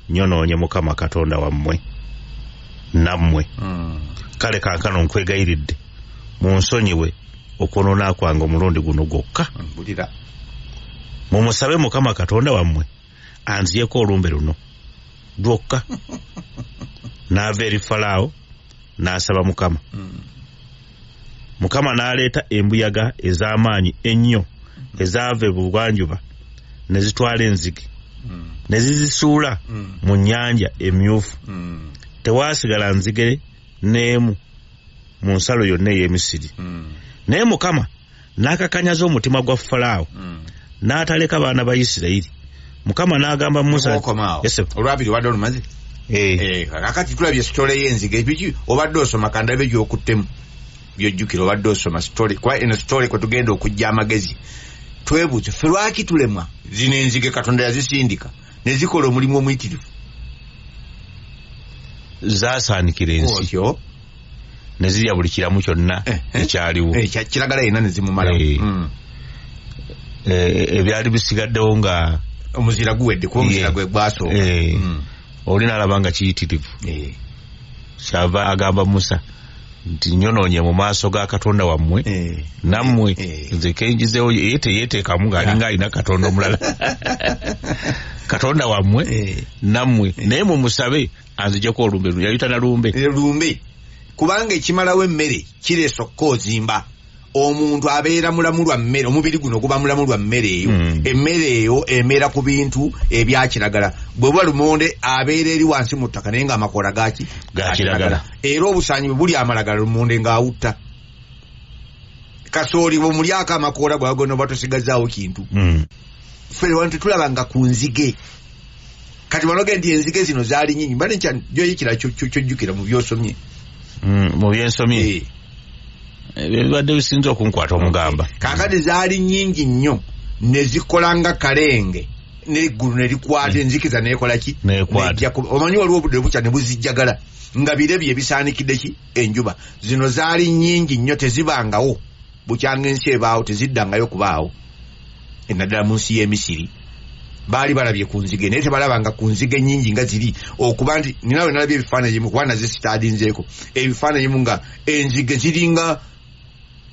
nyonoonye Mukama Katonda wammwe nammwe. Kale kaakano nkwegayiridde munsonyiwe okwonoona kwange omulundi guno gwokka. Mumusabe Mukama Katonda wammwe anziyeko olumbe luno lwokka. N'ava eri Falaawo n'asaba Mukama. Mukama n'aleeta embuyaga ez'amaanyi ennyo ezaava ebugwanjuba ne zitwala enzige ne zizisuula mu nnyanja emyufu tewaasigala nzige n'emu mu nsalo yonna ey'Emisiri. Naye Mukama n'akakanyaza omutima gwa Falaawo n'ataleka baana ba Isirayiri. Mukama n'agamba Musa olwabiri wadde olumaze kakati tulabye sitole y'enzige biki obadde osoma kandabe gy'okuttemu byojjukira obadde osoma sitole kwa eno sitole kwe tugenda okujja amagezi twebuuze ffe lwaki tulemwa zino enzige Katonda yazisindika ne zikola omulimu omuyitirivu zaasaanikira ensi ne zirya buli kiramu kyonna ekyaliwo kiragala yenna ne zimumalamu ebyali bisigaddewo nga omuzira guwedde kuba omuzira gwe gwasooka oli n'alaba nga kiyitirivu kyava agamba Musa nti nyonoonye mu maaso ga Katonda wammwe nammwe nze kenjizeewo ye teyeeteekamu ng'alinga alina Katonda omulala Katonda wammwe nammwe naye mumusabe anzijeko olumbe yayita na lumbe kubanga ekimalawo emmere kireesa okkozimba omuntu abeera mulamu lwa mmere omubiri guno guba mulamu lwa mmere eyo emmere eyo emera ku bintu ebyakiragala bwe buba lumonde abeera eri wansi mu ttaka naye ng'amakoola gakiragala era obusaanyi bwe buli amalagala lumonde ng'awutta kasooli bwe mulyako amakoola gwagona oba tosigazaawo kintu ffe wano tetulaba nga ku nzige kati wanoge nti enzige zino zaali nyingi mbale nkya gyoyikira kyojjukira mu byosomye mu byensomye bibadde bisinza okunkwata omugamba kakati zaali nyingi nnyo ne zikola nga kalenge n'eggulu ne likwata enzikiza neekola ki omanyi waliwo obudde bukya ne buzijjagala nga bire bye bisaanikidde ki enjuba zino zaali nyingi nnyo tezibangawo bukyanga ensi ebaawo teziddangayo kubaawo naddala mu nsi y'Emisiri baali balabye ku nzige naye tebalabanga ku nzige nyingi nga ziri okuba nti ninawe nalabye ebifaananyi mu kuba nazisitaadinzeeko ebifaananyi mu nga enzige ziringa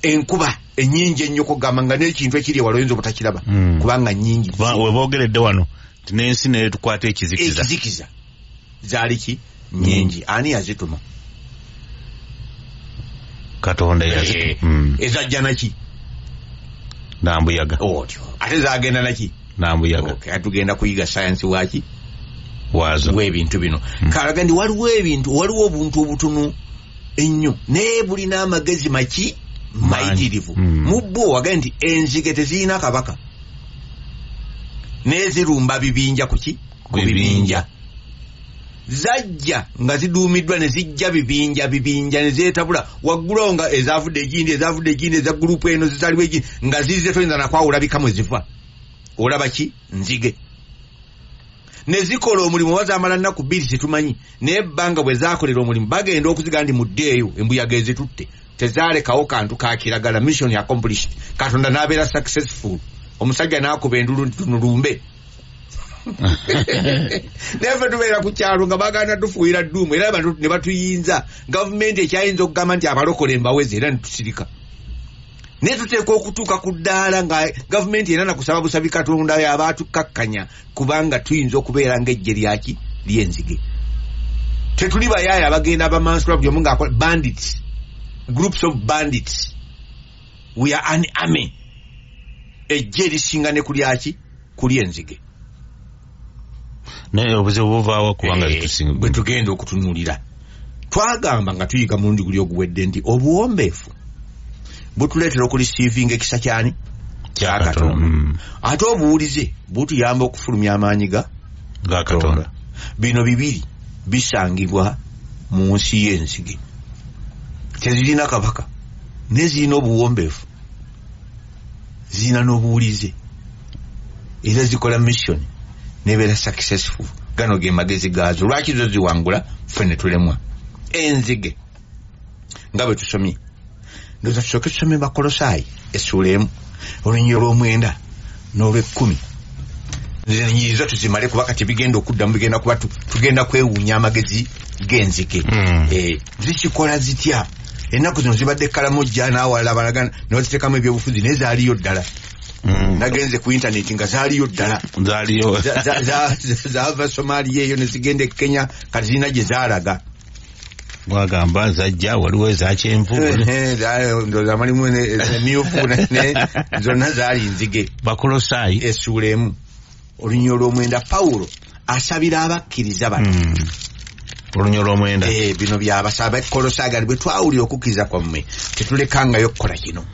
enkuba ennyingi ennyo kugamba nga n'ekintu ekiri ewala oyinza obutakiraba kubanga nyingi weboogeredde wano ti n'ensi naye tukwata ekizikiza zaali ki nyingi ani yazituma Katonda ezajja naki nambuyaga otyo ate zagenda naki nambuyaga atugenda kuyiga sayansi waki waazo w'ebintu bino kalaga ndi waliwo obuntu obutono ennyo naye bulina amagezi maki mayitirivu mu bwo wagamba nti enzige tezirina kabaka nezirumba bibinja ku bibinja zajja nga ziduumiddwa ne zijja bibinja ne zeetabula waggulawo nga ezavudde egindi eza gurupu eno zizaliwo egindi nga zize toyinza nakwawula bikamu ziva olaba ki nzige ne zikola omulimu oba zamala nnaku bbiri tetumanyi naye ebbanga bwe zaakolera omulimu bagenda okuziga ndi muddeeyo embuyaga ezitutte tezaalekawo kantu kakiragala mission accomplished Katonda n'abeera successful omusajja n'akuba endulu tunulumbe naye ffe tubeera ku kyalo nga baganda tufuuyira dduumu era abantu ne batuyinza gavumenti ekyayinza okugamba nti abalokole mbaweze era netusirika naye tuteeka okutuuka ku ddaala nga gavumenti era nakusaba busabi Katonda yaba atukakkanya kubanga tuyinza okubeera ng'ejje lyaki ly'enzige tetuli bayaaya abagenda bamansula buli omu ng'akola bandits groups of bandits we are an army ejje lisinga ne kulyaki kuli enzige naye obuzibu buvaawo kubanga bwe tugenda okutunuulira twagamba nga tuyiga mulundi guli oguwedde nti obuwombeefu butuleetera okulisiivinga ekisa kyani kya Katonda ate obuwulize butuyamba okufulumya amaanyi ga Katonda bino bibiri bisangibwa mu nsi y'enzige tezirina kabaka naye zirina obuwombeefu zirina n'obuwulize era zikola mission nebeera successful gano ge magezi gaazo lwaki zo ziwangula ffe ne tulemwa enzige nga bwe tusomye ndoza tusooke tusome Bakolosaayi essuula emu olunyiriro lw'omwenda n'olw'ekkumi zinyirizo tuzimale kuba kati bigenda okuddamu bigenda kuba tugenda kwewuunya amagezi g'enzige zikikola zitya ennaku zino zibadde kalamojja n'awalala balagana noziteekamu ebyobufuzi naye zaaliyo ddala nagenze ku intaneti nga zaaliyo ddala zaava Somalia eyo ne zigenda e Kenya kati zirina gye zaalaga wagamba zajja waliwo eza kyenvu ndowooza malimu emyufu zonna zaali nzige Bakolosaayi essuula emu olunyiriri olw'omwenda Pawulo asabira abakkiriza bano olunyiriri olw'omwenda bino byabasaba Kolosaagali bwe twawulira okukkiriza kwammwe tetulekangayo kukola kino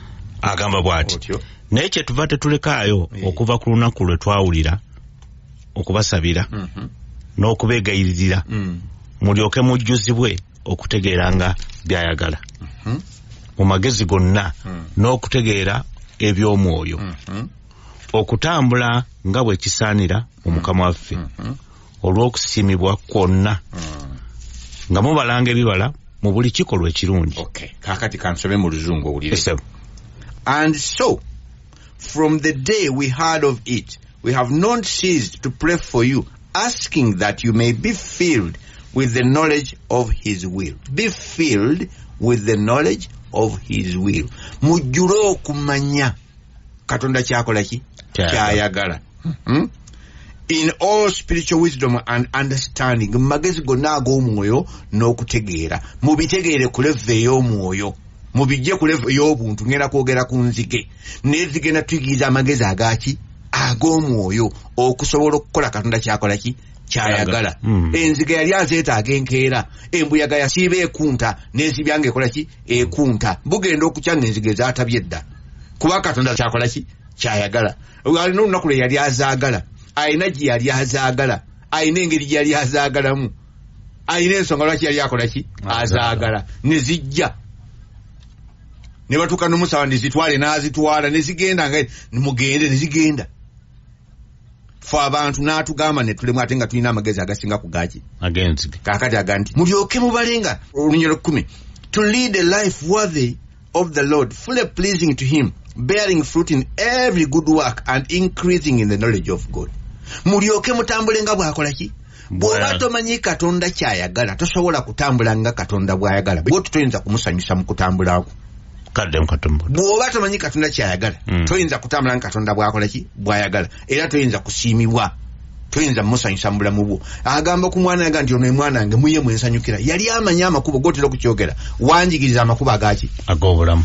agamba bw'ati naye kyetuva tetulekaayo okuva ku lunaku lwe twawulira okubasabira n'okubeegayiririra mulyoke mujjuzibwe okutegeeranga byayagala mu magezi gonna n'okutegeera eby'omwoyo okutambula nga bwe kisaanira mu Mukama waffe olw'okusiimibwa kwonna nga mubalanga ebibala mu buli kikolwa ekirungi. Kaakati kansome mu Luzungu owulire. And so from the day we heard of it we have not ceased to pray for you, asking that you may be filled with the knowledge of his will. Be filled with the knowledge of his will. Mujjule okumanya Katonda kyakola ki kyayagala. In all spiritual wisdom and understanding, magezi gonna ag'omwoyo n'okutegeera. Mubitegeere ku level ey'omwoyo, mubijje ku level ey'obuntu. Ngenda kwogera ku nzige naye zigenda tuyigiriza amagezi agaki ag'omwoyo okusobola okukola Katonda kyakola ki kyayagala. Enzige yali azeetaaga enkeera, embuyaga yasiiba ekunta n'ezibyange ekola ki ekunta. Bugenda okukya ng'enzige zaatabye edda kuba Katonda kyakola ki kyayagala. Alina olunaku lwe yali azaagala, ayina gye yali azaagala, ayina engeri gye yali azaagalamu, ayina ensonga lwaki yali akola ki azaagala. Ne zijja ne batuuka n'omusaba ndizitwale n'azitwala ne zigenda nga mugende ne zigenda. Fe abantu n'atugamba ne tulemu ate nga tulina amagezi agasinga ku gaaki agenzige. Kaakati aga nti mulyoke mubalenga olunyiriri 10 to lead a life worthy of the Lord, fully pleasing to him, bearing fruit in every good work and increasing in the knowledge of God. Mulyoke mutambule nga bw'akola ki bw'oba tomanyi Katonda kyayagala tosobola kutambula nga Katonda bw'ayagala. Bw'otu toyinza kumusanyusa mu kutambula kwo. Bw'oba tomanyi Katonda kyayagala toyinza kutambula nga Katonda bw'akola ki bw'ayagala, era toyinza kusiimibwa, toyinza musanyusa mu bulamu bwo. Agamba ku mwana nga nti ono mwana wange muye mwensanyukira. Yali amanya amakubo gotera okukyogera, wanjigiriza amakubo agaki ag'obulamu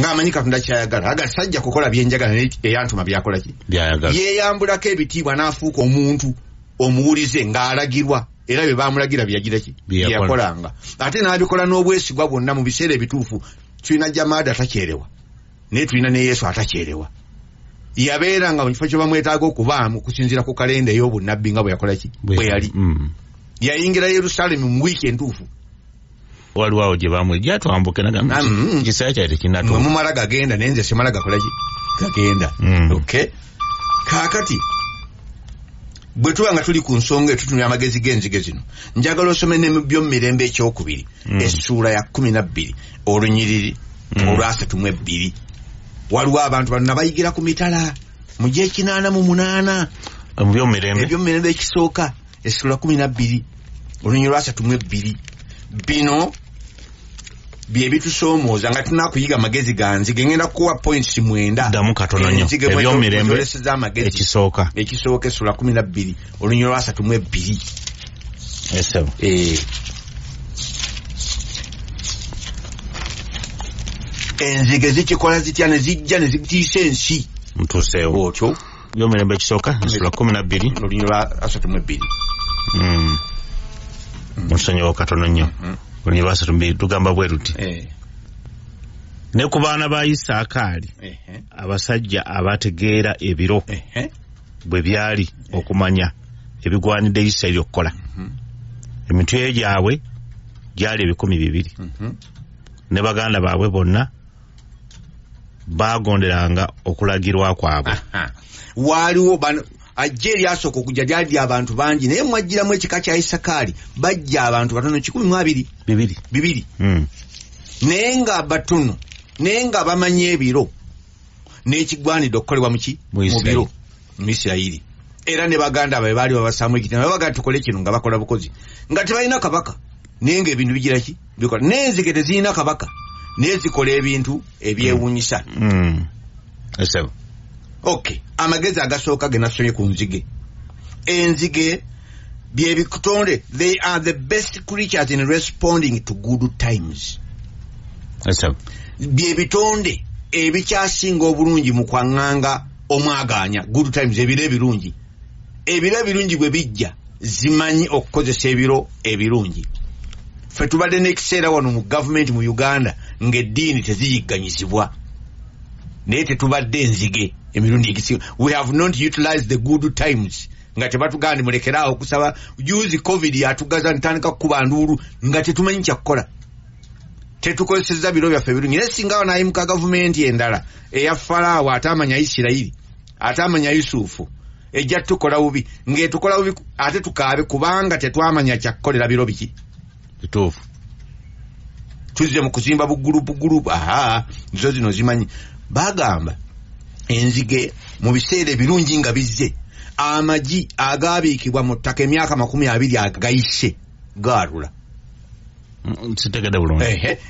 ng'amanyi Katonda kyayagala. Aga sajja kukola byenjagala eyantuma byakola ki byayagala. Yeeyambulako ebitiibwa n'afuuka omuntu omuwulize ng'alagirwa, era bye baamulagira byagira ki byakolanga. Ate n'abikola n'obwesigwa bwonna mu biseera ebituufu. Tulina Jamaada atakyerewa naye tulina ne Yesu atakyerewa. Yabeeranga mu kifo kye bamwetaaga okubaamu kusinziira ku kalenda ey'obunnabbi nga bwe yakola ki bwe yali. Yayingira Yerusaalemi mu wiiki entuufu. Waliwo awo gye bamwejja twambuke nagamba kiseera kyali tekinnatuuka. Mumala gagenda naye nze simala gakola ki gagenda. Kaakati bwe tuba nga tuli ku nsonga etutumya amagezi g'enzige zino, njagala osome ne mu by'omumirembe ekyokubiri essuula ya 12 olunyiriri olwa 32. Waliwo abantu bano bayigira ku mitala mu gy'ekinaana mu by'omumirembe ekisooka essuula 12 olunyiriri lwa 32. Bino bye bitusoomooza nga tunakuyiga amagezi ga nzige. Ngenda kuwa points 9 ddamu katono nnyo ebyomirembe ekisooka essuula 12 olunyiriri lwa 32. Enzige zikikola zitya ne zijja ne zitiisa ensi ntuuseewo otyo. Byomirembe ekisooka essuula 12 olunyiriri lwa 32. Musonyiwa katono nnyo olunyiriri lwa 32 tugamba bwe ruti ne ku baana ba Isaakaali abasajja abategeera ebiro bwe byali okumanya ebigwanidde Isirayiri okukola. Emitwe gyabwe gyali 200 ne baganda baabwe bonna bagonderanga okulagirwa kwabwe. Waliwo ajja eryasooka okujja lyali abantu bangi naye mwajjiramu ekika kya Isakaali bajja abantu batono 12 naye nga batono naye nga bamanyi ebiro n'ekigwanidde okukolebwa mu biro mu Isirayiri. Era ne baganda babe baali babasaamu ekitabo babaga tukole kino nga bakola bukozi nga tebalina kabaka naye ng'ebintu bigira ki bikola. N'enzige tezirina kabaka naye zikola ebintu ebyewuunyisa. Amagezi agasooka ge nasomye ku nzige. Enzige bye bikutonde, they are the best creatures in responding to good times. Bye bitonde ebikyasinga obulungi mu kwaŋŋanga omwagaanya good times, ebiro ebirungi ebiro ebirungi bwe bijja zimanyi okukozesa ebiro ebirungi. Ffe tubadde n'ekiseera wano mu gavumenti mu Uganda ng'eddiini teziyigganyizibwa naye tetubadde enzige emirundi egisinga. We have not utilized the good times nga tebatugandi mulekeraawo okusaba. Juzi covid yatugaza ntandika kukuba nduulu nga tetumanyi kyakukola, tetukozesezza biro byaffe ebirungi. Naye singa wanaayimuka gavumenti endala eya Falaawo ate amanya Isirayiri ate amanya Yusufu ejja tukola bubi, ng'etukola bubi ate tukaabe kubanga tetwamanya kyakukolera biro biki kituufu. Tuzze mu kuzimba bugulupu. Zo zino zimanyi. Bagamba enzige mu biseera ebirungi nga bizze, amagi agaabiikibwa mu ttaka emyaka 20 agayise gaalula. Sitegedde bulungi.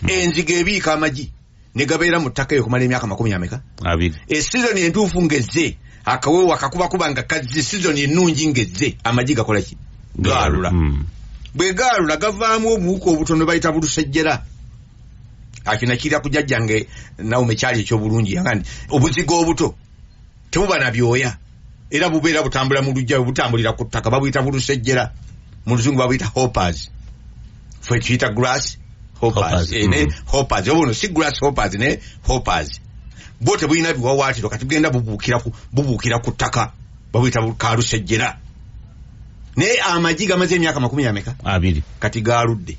Enzige ebiika amagi ne gabeera mu ttaka eyo okumala emyaka 20. Esizoni entuufu ngezze, akaweewo akakubakuba nga kazze, sizoni ennungi ngezze, amagi gakola ki? Gaalula. Bwe gaalula gavaamu obuwuka obutono bayita bulusejjera. Akinakira kujajjange nawo mekyali ekyobulungi yangandi obuzigo obuto tebuba na byoya era bubeera butambula mu lujja butambulira ku ttaka, babuyita bulusejjera, mu luzungu babuyita hoppers. Fwe tuyita grass hoppers. Hoppers obuno si grass hoppers ne hoppers. Bo tebulina biwawaatiro kati tugenda bubuukira ku ttaka, babuyita kalusejjera. Naye amagi gamaze emyaka 20 kati gaaludde.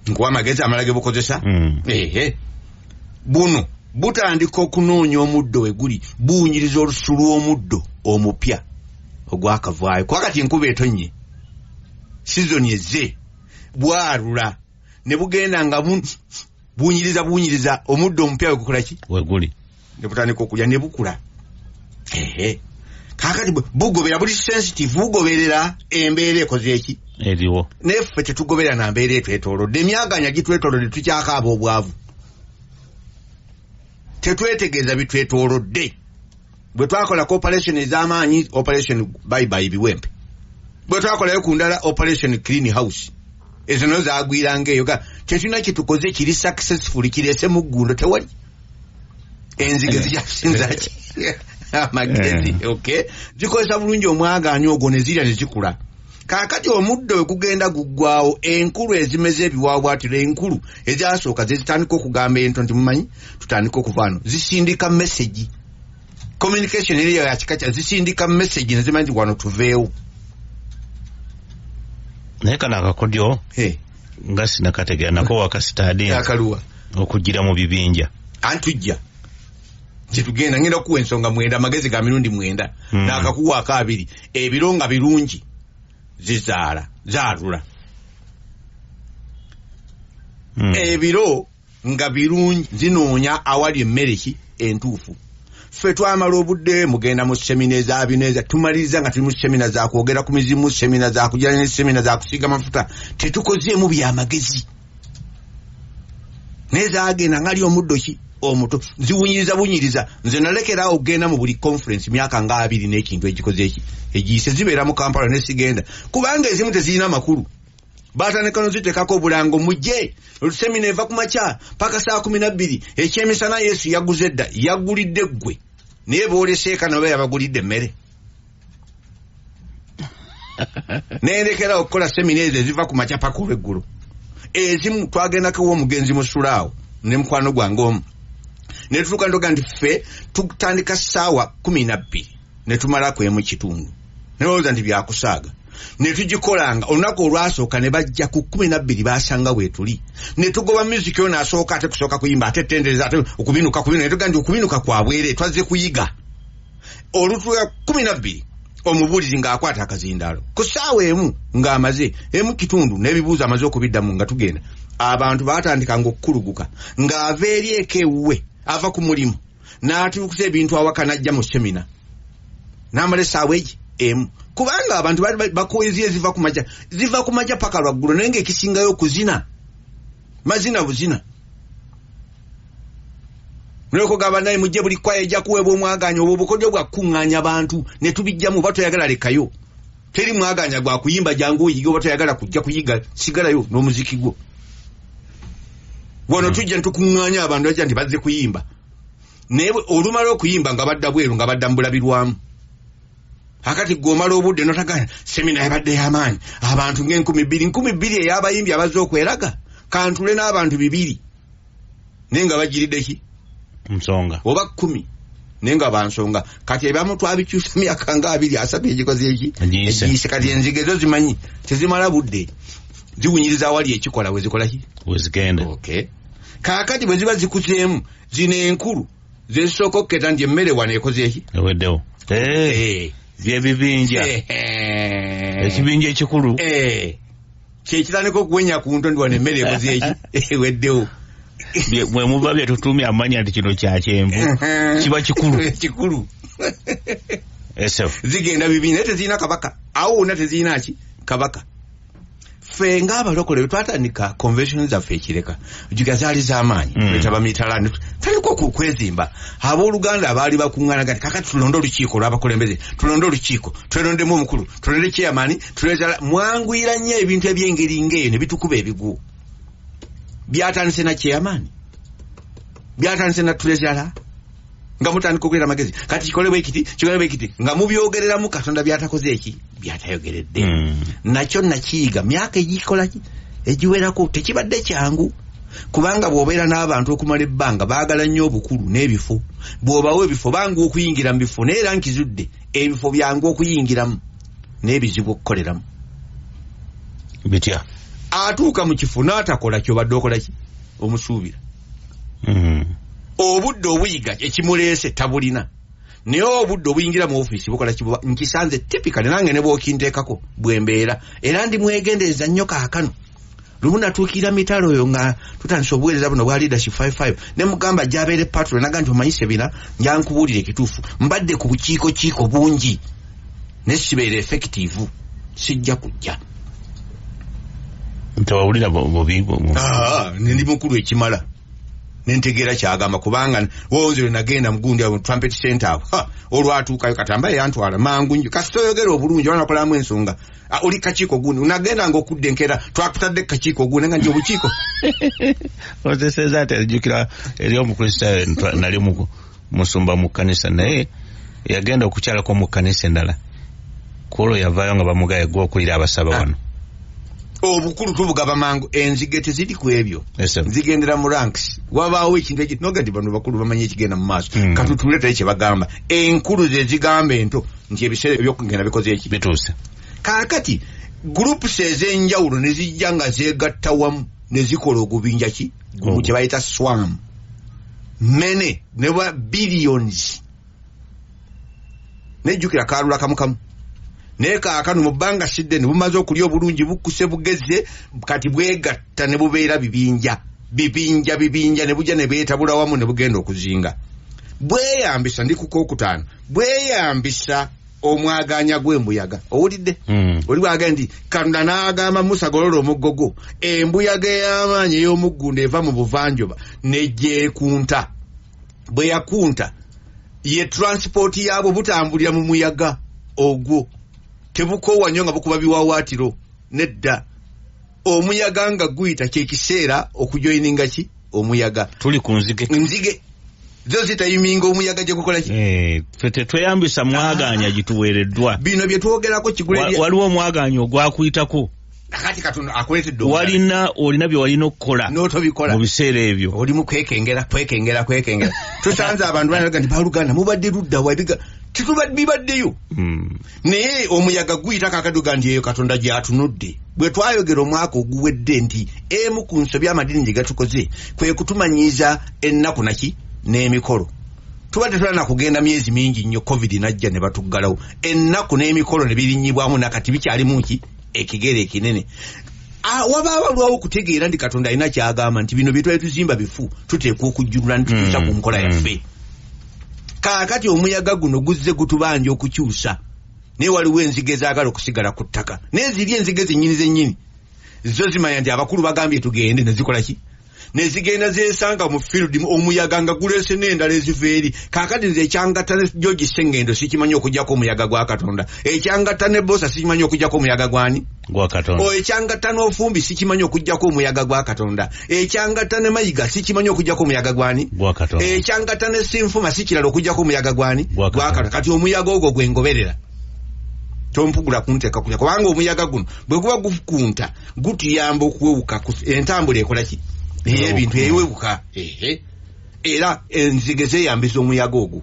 Nkuwa amagezi amalage bukozesa. Buno butandika okunoonya omuddo we guli, buwunyiriza olususu lw'omuddo omupya ogwakavaayo. Kwa kati enkuba etonnye, sizoni ezze, bwalula ne bugenda nga buwunyiriza omuddo omupya we gukola ki? We guli. Ne butandika okulya ne bukula. Kakati bugobera buli sensitive, bugoberera embeera ekoze eki? Eriwo. Neffe tetugoberera na mbeera etwetoolodde. Emyaganya gitwetoolodde tukyakaaba obwavu. Tetwetegeeza bitwetoolodde. Bwe twakola operation ez'amaanyi, operation bye biwempe. Bwe twakolayo ku ndala operation clean house. Ezo nazo zaagwiranga eyo. Tetulina kitukoze kiri successful kireese mu ggundo tewali. Enzige zijasinzaki. Amagezi, zikozesa bulungi omwagaanya ogwo ne zirya ne zikula. Kaakati omuddo we gugenda guggwawo, enkulu ezimeze ebiwawaatiro enkulu ezasooka zitandika okugamba ento nti mumanyi tutandika okuvaano zisindika message. Communication eriyo ya kika zisindika message ne zimanyi wano tuveewo. Naye kana akakodyo nga sinakategera nako wakasitaadi akaluwa okugira mu bibinja antujja kitugenda ngenda okuwa ensonga 9 amagezi ga mirundi 9 n'akakuwa akabiri ebiro nga birungi zaalula. Ebiro nga birungi zinoonya awali emmere ki entuufu. Ffe twamala obudde mugenda mu semina ezabineza, tumaliriza nga tuli mu semina za kwogera ku mizimu, semina za kujala ne semina za kusiga mafuta, tetukozeemu byamagezi. Nezaagenda ngali omuddo ki omuto ziwunyiriza. Nze nalekerawo okugenda mu buli conference myaka nga 2 n'ekintu egikoze eki egiyise zibeera mu Kampala ne sigenda kubanga ezimu tezirina makulu. Batandika noziteekako obulango mujje olusemina eva ku makya paka saa 12 ekyemisana Yesu yaguze dda yagulidde ggwe naye booleseeka nabo yabagulidde emmere. Neerekera okukola semina ezo eziva ku makya paka olw'eggulu. Ezimu twagendako omugenzi mu Sulaawo ne mukwano gwange omu ne tutuuka ntoga nti ffe tutandika ssaawa 12 ne tumalako emu kitundu nelowooza nti byakusaaga ne tugikolanga olunaku olwasooka ne bajja ku 12 basanga weetuli ne tugoba music yo n'asooka ate kusooka kuyimba ate tendereza ate okubinuka ne tuga nti okubinuka kwabwere twazze kuyiga olutuuka 12 omubuulizi ng'akwata akazindaalo ku ssaawa emu ng'amaze emu kitundu n'ebibuuzo amaze okubiddamu nga tugenda abantu baatandika ng'okukuluguka ng'ava eri eka ewuwe ava ku mulimu n'atuukuza ebintu awaka n'ajja mu semina n'amala essaawa egi emu kubanga abantu bakoyeziye ziva ku majja paka lwaggulu naye ng'ekisingayo okuzina mazina buzina. Nokugamba naye mujje buli kwaya ejja kuweebwa omwaganya obwo obukodyo bwa kuŋŋaanya abantu ne tubijjamu oba toyagala lekayo. Teri mwaganya gwa kuyimba jangu oyiga oba toyagala kujja kuyiga sigalayo n'omuziki gwo. Wano tujja ntukuŋŋaanya abantu ajja nti bazze kuyimba. Naye olumala okuyimba nga badda bweru nga badda mu bulabirwamu. akati gomala obudde notagana semina yabadde y'amaanyi abantu ng'enkumi bbiri ey'abayimbi abazze okweraga kantule n'abantu 200 nenga bagiridde ki nsonga oba 10 nenga bansonga kati ebamu twabikyusa myaka nga 2-3 egikoze eki egiise kati enzige zo zimanyi tezimala budde ziwunyiriza awali ekikola wezikola ki wezigenda okay kaakati bwe ziba zikuzeemu zino enkulu zesooka okketa nti emmere wano ekoze eki eweddewo byebibinja ekibinja ekikulu kyekitandika okuwenya ku ntondi wano emmere ekoze eki eweddewo mwe muba byetutumya amanya nti kino kya kyenvu kiba kikulu eso zigenda bibinja naye tezirina kabaka awo wonna tezirina ki kabaka ffe ng'abalokole bwe twatandika convention zaffe ekireka juga zaali z'amaanyi etaba mitalani taliko kwezimba abooluganda abaali bakuŋŋaana gati kakati tulonde olukiiko lw'abakulembeze tulonde olukiiko twelondemu omukulu tulonde chairman tulezala mwanguyira nnyo ebintu eby'engeri ng'eyo ne bitukuba ebigwo byatandise na chairman byatandise na tulezala nga mutandika okulera magezi kati kikole bwekiti nga mubyogereramu Katonda byatakoze eki byatayogeredde nakyo nakiyiga myaka egikola ki egiwerako tekibadde kyangu kubanga bw'obeera n'abantu okumala ebbanga baagala nnyo obukulu n'ebifo bw'obawo ebifo bangu okuyingira mu bifo naye era nkizudde ebifo byangu okuyingiramu n'ebizibu okukoleramu bitya atuuka mu kifo n'atakola ky'obadde okola ki omusuubira obudde obuyiga ekimuleese tabulina naye obudde obuyingira mu ofiisi bukola kibuba nkisanze typically nange ne bw'okinteekako bwembeera era ndi mwegendereza nnyo kaakano lumu natuukira mitalo oyo nga tutandise obuweereza buno bwa leadership 55 ne mugamba gy'abeere patron naga nti omanyise bina njankubuulira ekituufu mbadde ku bukiiko bungi ne sibeera effective sijja kujja ntawulira ndi mukulu ekimala nentegeera kyagamba kubanga woozero nagenda mugundi awo trumpet center awo olwatuukayo katamba yantwala mangu nnyo kasitoyogera obulungi wanakolamu ensonga oli kakiiko gundi unagenda nga okudde enkeera twakutadde kakiiko gundi nga nti obukiiko ozeseza ati ajjukira eri omukristaayo nali musumba mu kkanisa naye yagenda okukyalako mu kkanisa endala kuolwo yavaayo nga bamugaye gwe okulira abasaba wano obukulu tubugaba mangu enzige teziri ku ebyo zigendera mu ranks wabaawo ekintu eki nogati bano bakulu bamanyi ekigenda mu maaso katutuleetayo kye bagamba enkulu ze zigamba ento nti ebiseera ebyokugenda bikoze eki bituuse kaakati groups ez'enjawulo ne zijja nga zeegatta wamu ne zikola ogubinja ki gumu kye bayita swam mene ne ba billions nejjukira kaalula kamukamu naye kaakano mu bbanga sidde ne bumaze okulya obulungi bukkuse bugeze kati bwegatta ne bubeera bibinja ne bujja ne beetabula wamu ne bugenda okuzinga bweyambisa ndi ku Kookutaano bweyambisa omwaganya gw'embuyaga owulidde oli bwagamba nti Katonda n'agamba Musa golola omuggogo embuyaga ey'amaanyi ey'omuggundu eva mu buvanjuba nejjeekunta bwe yakunta ye transport yaabwo butambulira mu muyaga ogwo tebukoowa nnyo nga bukuba biwawaatiro nedda omuyaga nga guyita kyekiseera okujoyininga ki omuyaga tuli ku nzige zo zitayiminga omuyaga gye gukola ki ffe tetweyambisa mwaganya gituweereddwa bino bye twogerako kigule waliwo omwaganya ogwakuyitako kati Katonda akuletedde olina bye walina okukola n'otobikola mu biseera ebyo oli mu kwekengera tusanze abantu banaga nti baluganda mubadde ludda wabiga bibaddeyo naye omuyaga guyita kakaduga nti eyo Katonda gyatunudde bwe twayogera omwaka oguwedde nti emu ku nsobi amadini gye gatukoze kwe kutumanyiiza ennaku naki n'emikolo tubadde tulana kugenda myezi mingi nnyo covid najja ne batuggalawo ennaku n'emikolo ne birinnyibwamu nakati bikyalimu ki ekigere ekinene wabaabalwawo okutegeera ndi Katonda alina kyagamba nti bino bye twali tuzimba bifu tuteekwa okujjulula nitutuusa ku nkola yaffe kaakati omuyaga guno guzze gutubanja okukyusa naye waliwo enzige ezaagala okusigala ku ttaka naye ziri enzige zennyini zo zimanya nti abakulu bagambye tugende ne zikola ki ne zigenda zeesanga mu field omuyaga nga guleese n'endala eziva eri kaakati nze ekyangatta ne George Sengendo sikimanyi okujjako omuyaga gwa Katonda ekyangatta ne Bosa sikimanyi okujjako omuyaga gwani gwa Katonda ekyangatta n'Ofumbi sikimanyi okujjako omuyaga gwa Katonda ekyangatta ne Mayiga sikimanyi okujjako omuyaga gwani gwa Katonda ekyangatta ne Sinfuma sikirala okujjako omuyaga gwani gwa Katonda kati omuyaga ogwo gwengoberera tompugula kunteka kulya kubanga omuyaga guno bwe kuba gukunta gutuyamba okuwewuka entambula ekola ki ebintu ewewuka era enzige zeyambisa omuyaga ogwo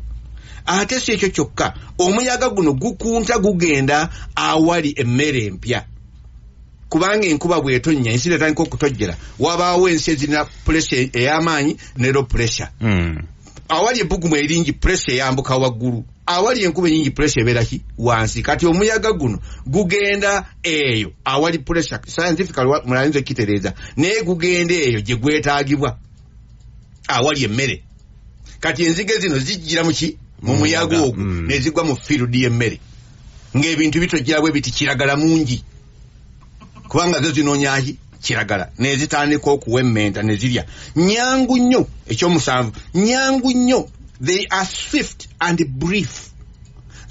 ate si ekyo kyokka omuyaga guno gukunta gugenda awali emmere empya kubanga enkuba bw'etonnya ensi netandika okutojjera wabaawo ensi ezirina pressure ey'amaanyi ne low pressure awali ebbugumu eringi pressure eyambuka waggulu awali enkuba enyingi pressure ebeera ki wansi kati omuyaga guno gugenda eyo awali pressure scientifically mulayinza ekitereeza naye gugenda eyo gye gwetaagibwa awali emmere kati enzige zino zijjira muki mu muyaga ogwo nezigwa mu field y'emmere ng'ebintu bitojjera bwe biti kiragala mungi kubanga zo zinoonyaki kiragala nezitandika okuwemmenta ne zirya nyangu nnyo ekyomusanvu nyangu nnyo they are swift and brief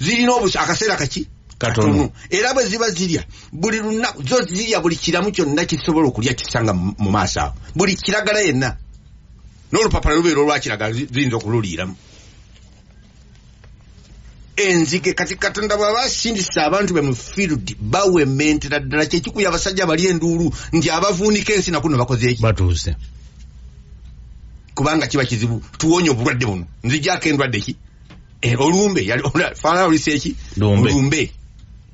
zirina akaseera kaki katono era bwe ziba zirya buli lunaku zo zirya buli kiramu kyonna kisobola okulya kisanga mu maaso awo buli kiragala yenna n'olupapala lubeera olwakiragala ziyinza okululiiramu enzige kati Katonda bw'aba asindisa abantu be mu field bawemmentera ddala kyekikuya abasajja bali enduulu nti abavuunika ensi nakuno bakoze eki batuuse kubanga kiba kizibu tuwonye obulwadde buno nzijako endwadde ki olumbe faana olisa eki olumbe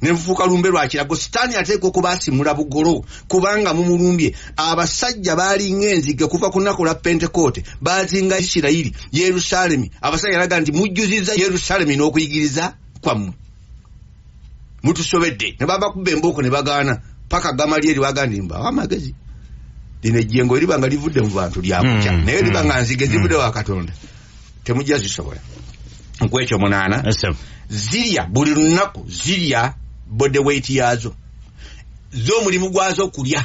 nenfuuka lumbe lwakirago sitaani ateeka okuba asimula bugolo kubanga mumulumbye abasajja baalinga enzige kuva ku nnaku lwa pentekote baazinga Isirayiri Yerusaalemi abasajja yalaga nti mujjuziza Yerusaalemi n'okuyigiriza kwammwe mutusobedde ne babakuba embooko ne bagaana paka Gamalieri wagandi mbawa amagezi lino ejjengo eriba nga livudde mu bantu lyakukya naye liba nga nzige zivudde wa Katonda temujja zisobola nkwekyo 8 zirya buli lunaku zirya body weight yazo zo mulimu gwazo kulya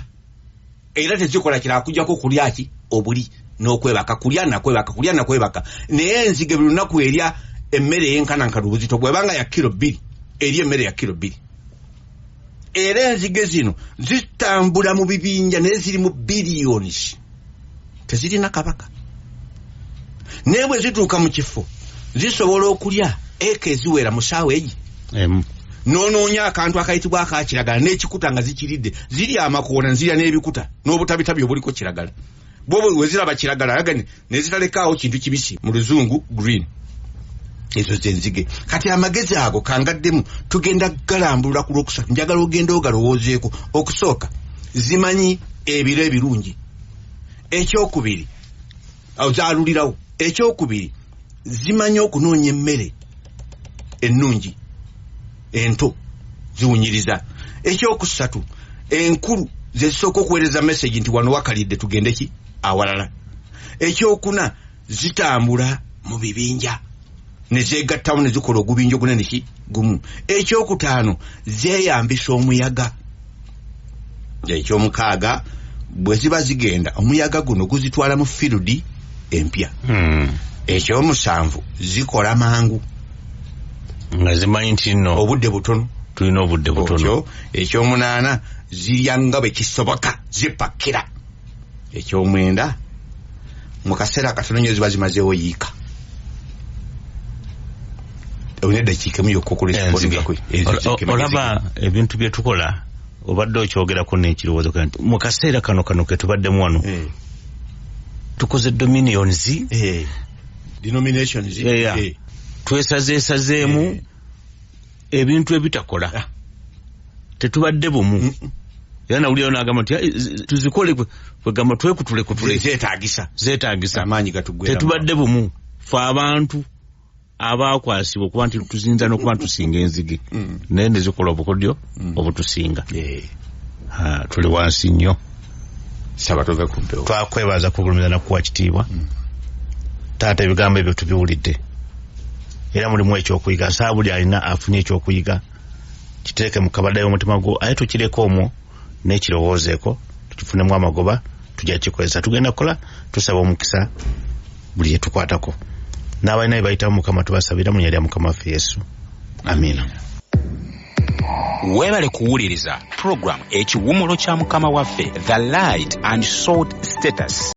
era tezikola kira kujjako kulya ki obuli n'okwebaka kulya nakwebaka naye enzige buli lunaku erya emmere yenkana nkadubuzito bwebanga ya kilo 2 eri emmere ya kilo 2 era enzige zino zitambula mu bibinja naye ziri mu billions tezirina kabaka naye bwe zituuka mu kifo zisobola okulya eka eziwera mu ssaawa egi noonoonya akantu akayitibwa akakiragala n'ekikuta nga zikiridde zirya amakoona nzirya n'ebikuta n'obutabitabi obuliko kiragala bwobo weziraba kiragala agani nezitalekaawo kintu kibisi mu luzungu green ezo zenzige kati amagezi ago kangaddemu tugenda galambulula ku lwokusatu njagala ogenda ogalowoozeeko okusooka zimanyi ebiro ebirungi ekyokubiri zaalulirawo ekyokubiri zimanyi okunoonya emmere ennungi ento ziwunyiriza ekyokusatu enkulu zesooka okuweereza message nti wano wakalidde tugende ki awalala ekyokuna zitambula mu bibinja nezeegattawo ne zikola ogubinja ogunene ki gumu ekyokutaano zeeyambisa omuyaga ekyomukaaga bwe ziba zigenda omuyaga guno guzitwala mu field empya ekyomusanvu zikola mangu nga zimanyi nti nno obudde butono tulina obudde butono ekyomunaana zirya nga bwe kisoboka zipakira ekyomwenda mu kaseera katono nnyo ziba zimazeewo yiika olaba ebintu bye tukola obadde okyogerako n'ekirowoozo nti mu kaseera kano ke tubaddemu wano tukoze denominations twesazeesazeemu ebintu ebitakola tetubadde bumu era nawulirayo n'agamba nti tuzikole kwegamba twekutule zeetaagisa amaanyi gatugwera tetubadde bumu fe abantu abaakwasibwa okuba nti tuzinza n'okuba tusinga enzige naye ne zikola obukodyo obutusinga tuli wansi nnyo twakwebaza kugulumiza nakuwa kitiibwa taata ebigambo ebyo tubiwulidde era mulimu ekyokuyiga nsaba buli alina afunye ekyokuyiga kiteeke mu kabadayo omutima gwo aye tukireko omwo n'ekirowoozeeko tukifunemu amagoba tujja kikozesa tugenda kukola tusaba omukisa buli yetukwatako n'abalina bye bayitamu Mukama tubasabira mu linnya lya Mukama waffe Yesu amiina. Weebale kuwuliriza program ekiwummulo kya Mukama waffe The Light and Salt Status